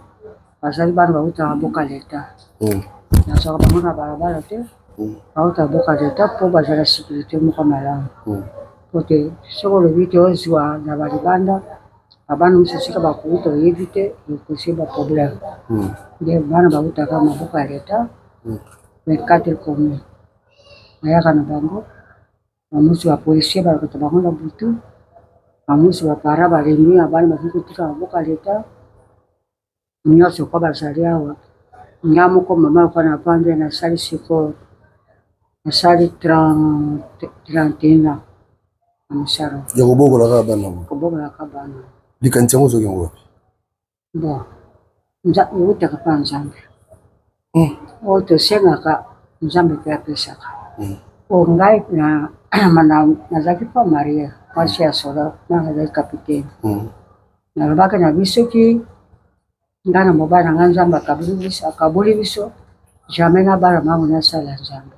bazali bana bautaka mboka leta nazwaka bango na balabala te bauta boka leta mpo bazala sécurité moko malamu po te soki olobi te ozwa na balibanda babana mosusu esika bakuuta oyebi te ekosi baproblème nde bana bautaka maboko ya leta 24 commune nayaka na bango bamosi bapolisier balakota bango na butu bamosi bapara balembi na bana bazali kotika maboka leta nyonso kwa bazali awa nga moko mama kwa na pande nasali siko nasali 31 ans na mosala ya kobokolaka bana kobokolaka bana likanisi yango ozoki yango wapi bon eutaka mpa nzambe oyo tosengaka nzambe mpe apesaka o ngai nazalaki mpa marie mwasi ya soda nazalaki kapitaine nalobaki na bisoki ngai na mobali na ngai nzambe akaboli biso jamais na bana mango nasala nzambe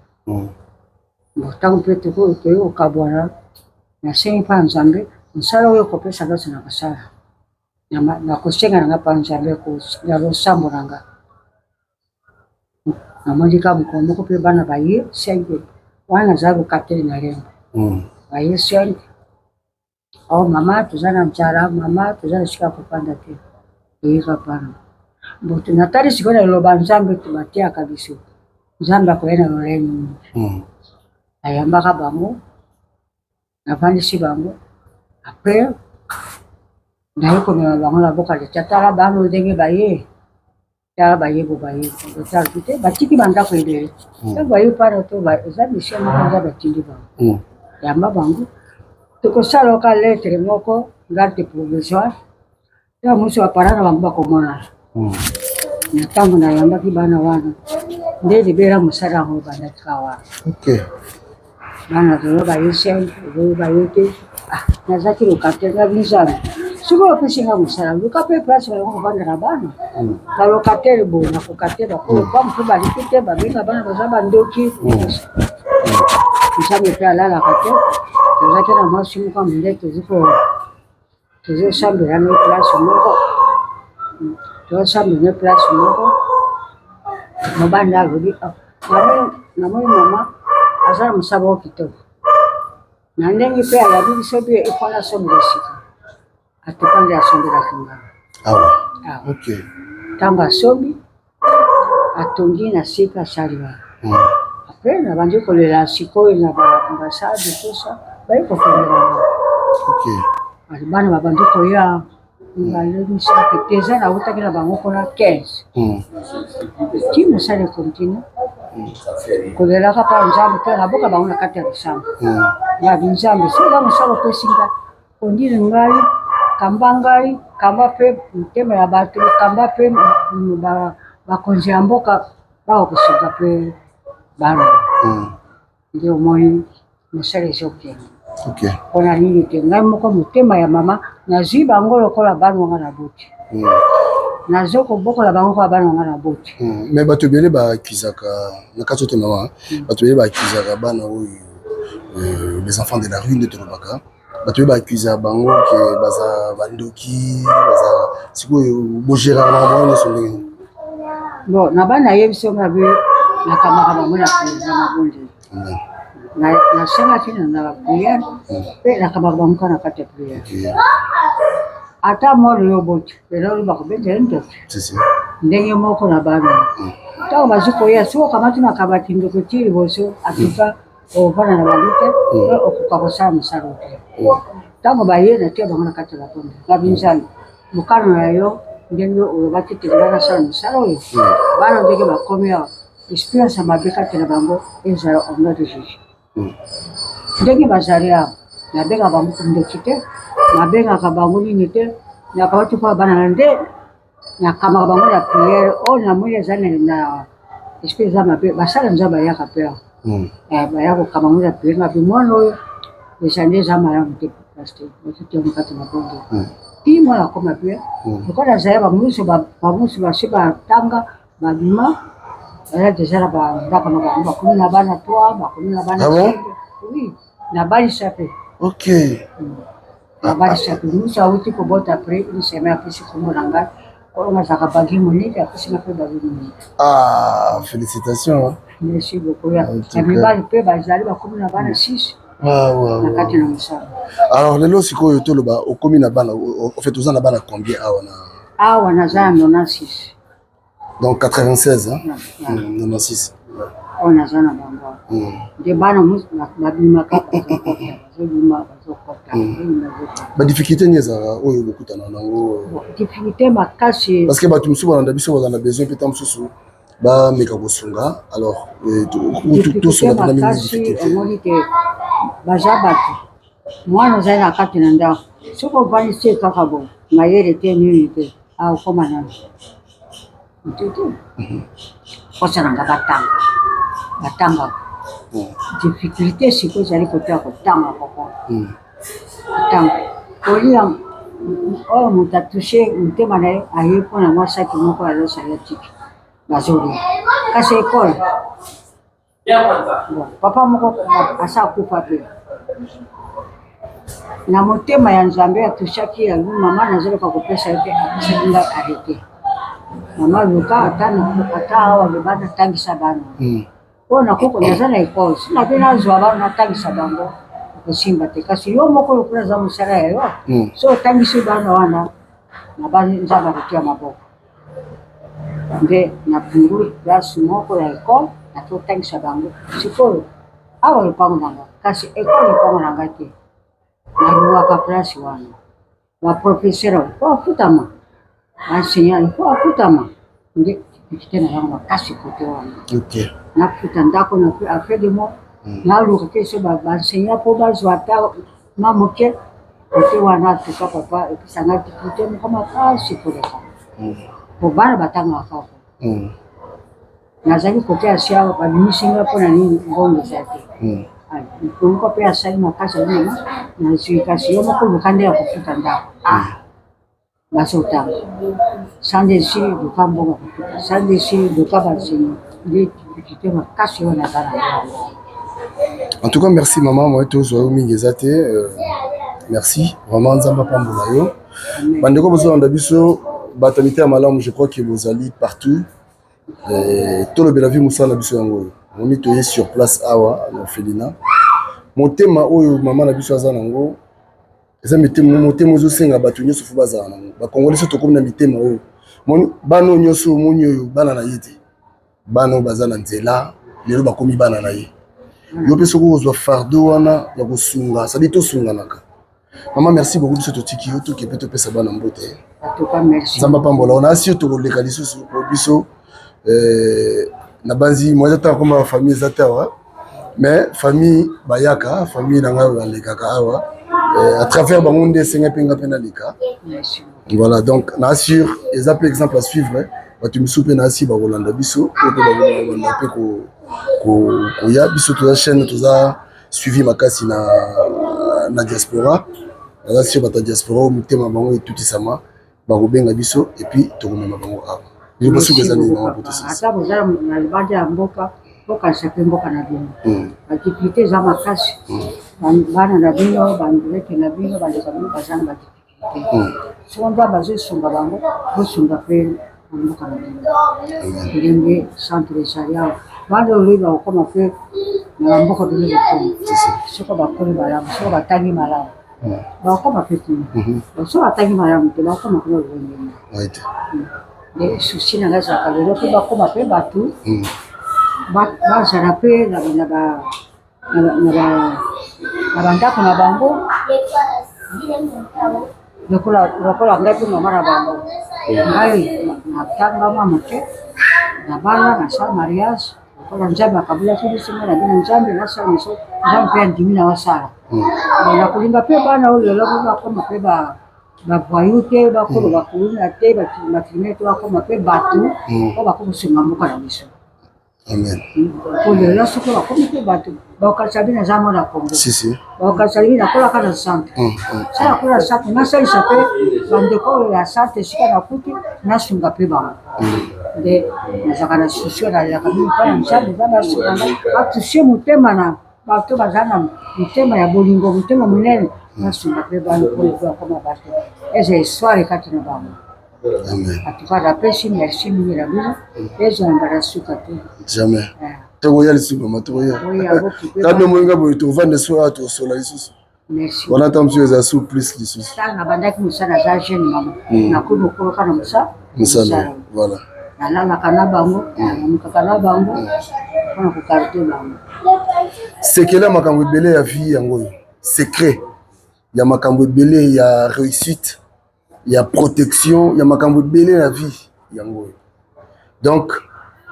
ntango mpe tokoki kokabwana nasengi mpa nzambe mosala oyo kopesa nyonso na kosala nakosenga na nga mpa nzambe ya losambo na nga namoni ka mokolo moko mpe bana baye 5 wana nazali kokateli na lembo baye 5 o mama toza na nzala mama toza na esika kopanda te toyika pana boto natali sikoyo na liloba nzambe tobatiaka biso nzambe akoya na lolenge ayambaka bango navandisi bango apres naye komema bango na boka leta tala bano ndenge baye tala bayebo baye otala te batiki bandako ebele ntango baye pana to eza misie moko nza batindi bango yamba bango tokosala oka lettre moko garde provisoire ta mosi bapara na bango bakomona na ntango nayambaki bana wana nde libera mosala yango bandakika wana bana toyo baye 5 oyo baye te nazaki lokate nga binzambe sikoyo opesinga mosala luka mpe place bango kovanda na bana balokatere bo nakokatela bamu mpe baliki te babenga bana baza bandoki nzambe mpe alalaka te tozaki na mwasi moko monde tozosambela ne place moko tozosambela ne place moko mobanda alobi namoni mama aza na mosaba o kitoko na ndenge mpe alabi biso mpe efana sombela sika atopande asombelaki ngana ntango asombi atongi na sika asali wana apres nabandi kolela sikoyo na baambasade tosa bayi kofendelanga bana babandi koya balemisaka te eza nautaki na bango mpona 15 ti mosala ekontinue kolelaka mpa nzambe mpe naboka bango na kati ya bisambo ya binzambe soza mosala opesinga ondile ngai kamba ngai kamba mpe motema ya bato kamba mpe bakonzi ya mboka bakokosoka mpe bana nde omoni mosala ezokende mpona nini te ngai moko motema ya mama nazwi bango lokola bana wanga na boti nazokobokola bango kwa bana wanga na boti me bato ebele baakizaka na kati ote mama bato ebele baakizaka bana oyo les enfants de la rue nde tolobaka bato oyo baakizaka bango ke baza bandoki baza sikoyo bogéraka bango nyonso ndenge bon na bana yebiso ngabe nakamaka bango na président mabonde nasengaki na bapriere mpe nakamaka bango ka na kati ya priere ata mwana yo boti lelo oyo bakobetela ntoto ndenge moko na bana ntango bazwi koya soki okamati makabati ndeko ti liboso atuka ovanda na bango te okoka kosala mosala te ntango baye na tia bango na kati ya bakonde babinzani mokano na yo ndenge olobaki te nga nasala mosala oyo bana ndenge bakomi awa experience ya mabe kati na bango ezala omno de juge ndenge bazali awa nabengaka bango kondoki te nabengaka bango nini te nakabati mpo bana na nde nakamaka bango na priere oyo namoni eza na esprit eza mabe basala nzambe bayaka mpe awa baya kokama ngo na priere mabe mwana oyo eza nde eza malamu te paster okitiango kati na bongo ti mwana akoma mpe lokola azali bamusu basi batanga babima eza deja na bandako na bango bakomi na bana 3 bakomi na bana oui nabalisa mpe nabalisa mpe musu awuti kobota apres une semaine apesi kombo na ngai kolonga azalaka bagi monike apesinga mpe bagi monike félicitation merci beaucoup ya mibali mpe bazali bakomi na bana 6 na kati na mosala alors lelo sikoyo toloba okomi na bana ofait oza na bana combien awa naza na 96 donc 96 96 on a zana bango de bana mus babimaka bazobima bazokota badifficulté ni ezalaka oyo bokutana nango difficulté makasi parce que bato mosusu balanda biso bazala besoin mpe ta mosusu bameka kosunga alors tosunga tena mingi difficulté omoni te baza bato mwana ozali na kati na ndako soki ovandisi ye kaka bo mayele te nini te akokoma nano mtete kosalanga batanga difficulté sikoyo ezali kote ya kotanga koko kotanga kolia oyo moto atushe motema na ye aye mpona mwasaki moko azosala tiki bazolia kasi ekole papa moko asa akufa mpe na motema ya nzambe atushaki yango mama nazoloka kopesa ye mpe apesaki ngai arete mama luka ata awa loba natangisa bana oyo nakoko naza na ekole sina mpe nazwa bana natangisa bango kosimba te kasi yo moko lokola aza mosala ya yo so otangisi bana wana na banzambe akotia maboko nde napunguli place moko ya ekole natotangisa bango sikoyo awa lopango nanga kasi ekole lopango nanga te naluwaka place wana baprofesseur po afutama baenseignant po afutama nde tikite na yango makasi kote wana nafuta ndako na affaire de mo naluka ke so baenseignant po bazwa ata mamoke kote wana tuka papa episanga tikite moko makasi koleka po bana batangaka kaka nazali kote ya sia babimisinga mpona nini ngongo eza te moko mpe asali makasi alima nazwi kasi yo moko luka nde ya kofuta ndako bazotanga sandesi luka mbongo kofuta sandesi luka banseignant nde difficulté makasi oyo naza na en tout cas merci mama moi tozwa yo mingi eza te merci vraiment nzambe apambola yo bandeko bozolanda biso bato ya mitema malamu je crois que bozali partout tolobela vi mosala na biso yango oyo moni toye sur place awa na orphelinat motema oyo mama na biso aza nango eza motema ozosenga bato nyonso fo bazala nango bakongoli so tokomi na mitema oyo moni bana oyo nyonso omoni oyo bana na ye te bana oyo baza na nzela lelo bakomi bana na ye yo mpe soki ozwa fardeau wana ya kosunga sadi tosunganaka mama merci beaucoup biso totiki yo toke mpe topesa bana mbote nzambe apambola ona asi yo tokoleka lisusu po biso na banzi moi eza koma famille eza te awa mais famille bayaka famille na ngai balekaka awa à travers bango nde esenga mpe nga mpe naleka voilà donc na assure eza mpe exemple à suivre bato misu mpe na asi bakolanda biso po mpe babanda mpe koya biso toza chaîne toza suivi makasi na diaspora naza sur bato ya diaspora oyo mitema bango etutisama bakobenga biso epuis tokomema bango awa ata bozala na libanda ya mboka bokanisa mpe mboka na bino badifficulté eza makasi bana na bino bandilete na bino bandeka bino baza na badifficulté soko nda bazosunga bango bosunga mpe na mboka na bino ndenge centre esalia bana oloyi bakokoma mpe na bamboka bino bokoma soko bakoli malamu soko batangi malamu bakokoma mpe kuna soko batangi malamu te bakokoma kuna lolengeni nde susi na ngai ezalaka lelo mpe bakoma mpe bato bazala mpe na bandako na bango lokola ngai mpe mama na bango ngai natangama moke na bana nasala mariage lokola nzambe akabulaki biso ngai na bino nzambe nasala miso nzambe mpe andimi na wasala nakolinga mpe bana oyo lelo mpe bakoma mpe bavoyu te bakolo bakuluna te bakrimine te bakoma mpe bato po bakokosunga mboka na biso po lelo soki bakomi mpe bato bakokalisa bino eza mona kongo bakokalisa bino nakolaka na centre sa nakola na centre nasalisa mpe bandeko oyo ya centre esika nakuti nasunga mpe bango nde nazalaka na susio nalelaka bino mpona nzambe eza nasunga batushe motema na bato baza na motema ya bolingo motema monene nasunga mpe bano po lelo akoma bato eza histoire kati na bango atuka napesi merci mingi na bino ezwanga na suka te jamais tokoya lisusu mama tokoya tano moyenga boye tovanda so awa tosola lisusu wana ta mosusu eza su plus lisusu ntango nabandaki mosala aza jeune mama nakomi okoloka na mosala voilà nalalaka na bango namukaka na bango mpona kokarite bango. sekele makambo ebele ya vie yango oyo secret ya makambo ebele ya réussite ya protection ya makambo ebele ya vie yango oyo donc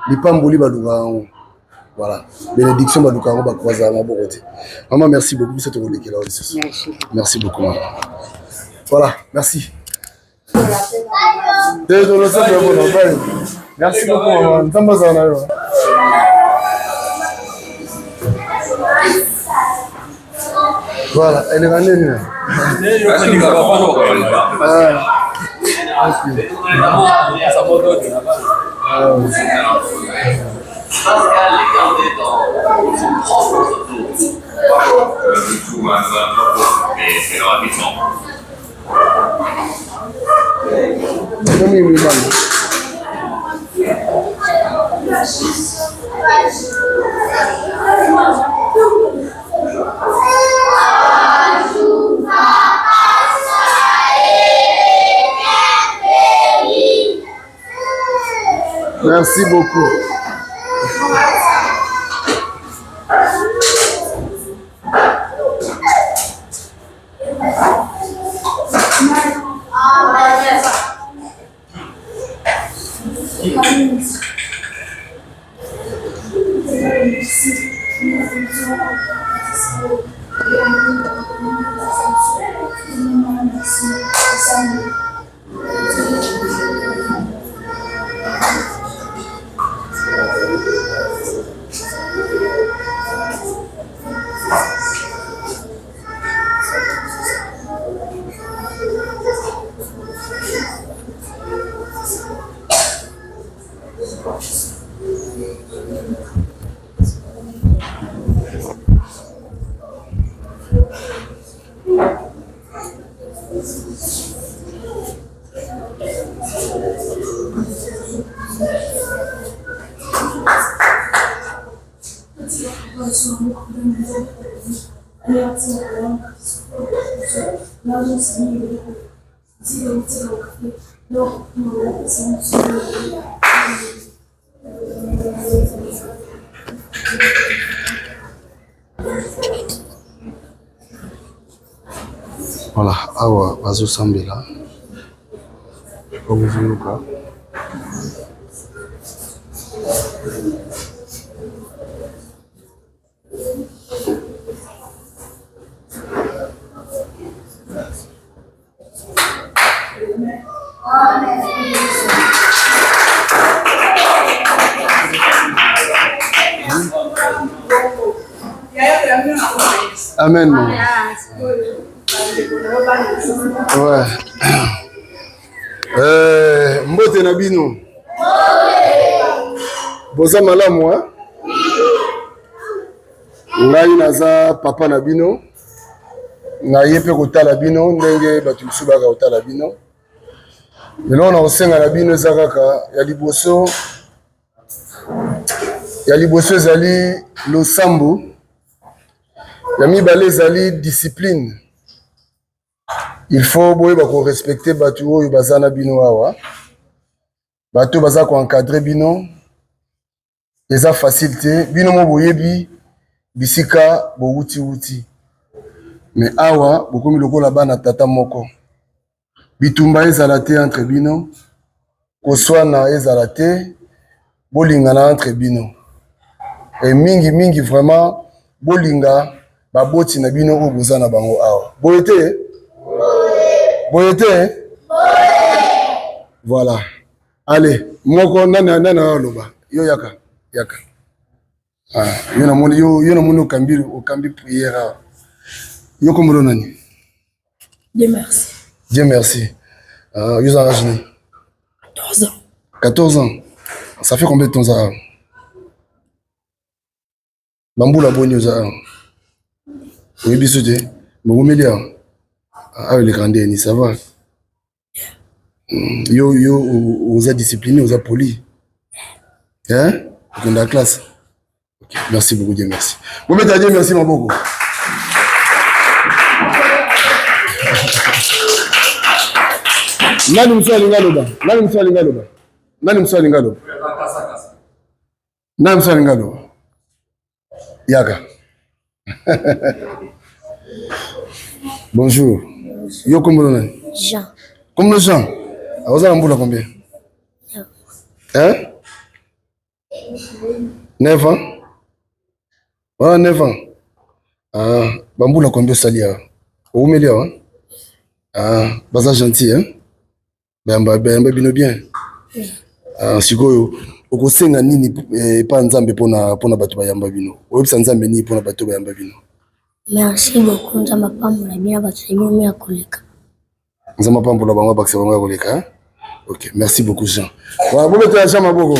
lipamboli balukaka yango. Voilà, bénédiction baluka yango bakroisa maboko te. Maman, merci beaucoup, biso tokolekela oyo lisusu. Merci beaucoup maman. Voilà, merci. Merci beaucoup maman, nzambe azala na yo. Voilà, elle est nani? Merci beaucoup. Voilà, awa bazosambela okozuluka Amen. Ouais. Mbote na bino. Boza malamu hein? Ngai naza papa na bino. Naye pe kotala bino ndenge batu misusu baka kotala bino. Lelo na osenga na bino eza kaka ya liboso ezali losambo. Ya mibale ezali discipline. Il faut boyeba ko respecter batu oyo baza na bino awa. Batu baza ko encadrer bino. Eza facile te. Bino mo boyebi bisika bo wuti. Mais awa bokomi lokola bana tata moko. Bitumba ezala te entre bino. Koswana ezala te. Bolingana entre bino. Et mingi vraiment bolinga baboti na bino oyo boza na bango awa. Boyete? Boyete? Voilà. Allez, moko nana loba. Yo yaka. Ah, yo na moni okambi prière. Yo komolo nani? Dieu merci. Dieu merci. Yo za rajni. 14 ans. 14 ans. Ça fait combien de temps ça? Bamboula boni oza. Oui, bisouté. Bon, média. Ah, les grands ni ça va. Yo, vous êtes discipliné, vous êtes poli. Hein? Vous êtes dans la classe. Okay. Merci beaucoup, Dieu merci. Vous mettez à Dieu merci, mon beaucoup. Nani mswali ngaloba. Nani mswali ngalo? Nani mswali ngalo? Yaka. Bonjour. Yo comment on est? Jean. Comment Jean? Vous avez un combien? Hein? 9 ans? Ah, 9 ans. Ah, bamboula combien salia? Où me hein? Ah, baza gentil, hein? Bamba bino bien. Ah, sikoyo. Okosenga nini pa nzambe pona bato bayamba bino? Oyebisa nzambe nini pona bato bayamba bino? Merci beaucoup, nzamba pambola bien bato bino ya koleka. Nzamba pambola bango bakse bango ya koleka, hein? OK, merci beaucoup Jean. Wa bobe to ya Jean Maboko.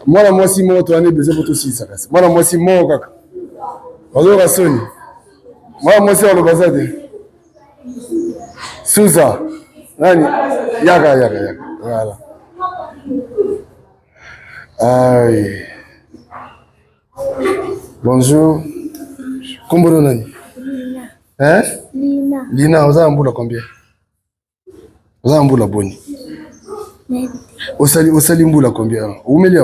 Mwana mwasi mo to ane besoin pour aussi ça. Mwana mwasi mo kaka. Bazo rasoni. Mwana mwasi wa lobazade. Suza. Nani? Yaka. Voilà. Aïe. Bonjour. Comment nani? Lina. Hein? Lina. Lina, vous avez un boulot combien? Vous avez un boulot boni. Osali mbula combien? Oumelia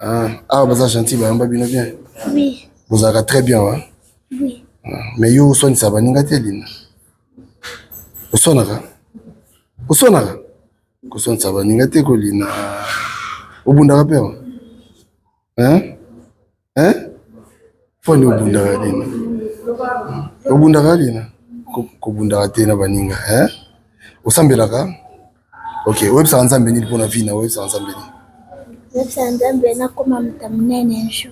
hein? Ah, vous êtes gentil, vous êtes bien. Oui. Vous êtes très bien hein? Oui. Mais yo son ça baninga te Lina. Osonaka. Ko son ça baninga te ko Lina. Obunda pe hein? Pone obunda Lina. Obunda Lina. Ko bunda te na baninga hein? Osambelaka? OK, websa nzambe ni pona vina websa nzambe ni. Websa nzambe na koma mtamunene nsho.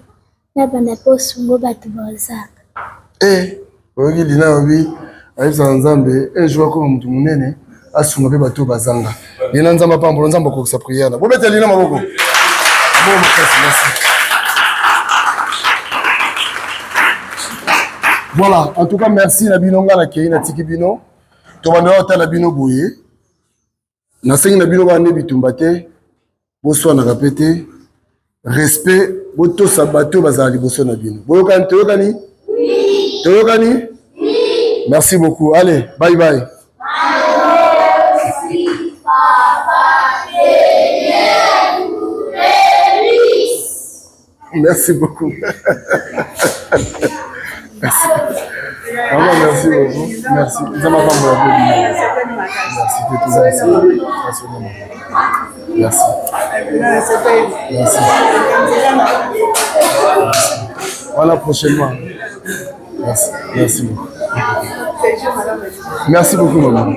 Na banda posungo batu bozaka. Ogi Lina obi websa nzambe ejwa koma mtu munene asunga pe batu bazanga. Lina nzamba pambola nzamba ko sa prière. Bobete Lina maboko. Bon merci. Voilà, en tout cas merci na binonga na kei na tikibino. To banda ota na bino boye. Na sengi na bino ba ne bitumba te. Bonsoir na répéter. Respect boto sabato bazali boso na bino. Boyokani toyokani? Oui. Toyokani? Oui. Merci beaucoup. Allez, bye bye. Merci papa. Merci beaucoup. Merci. Merci beaucoup. Merci. Ça m'a pas beaucoup. Merci. Merci. Merci. Voilà prochainement. Merci. Merci beaucoup. Merci beaucoup, maman.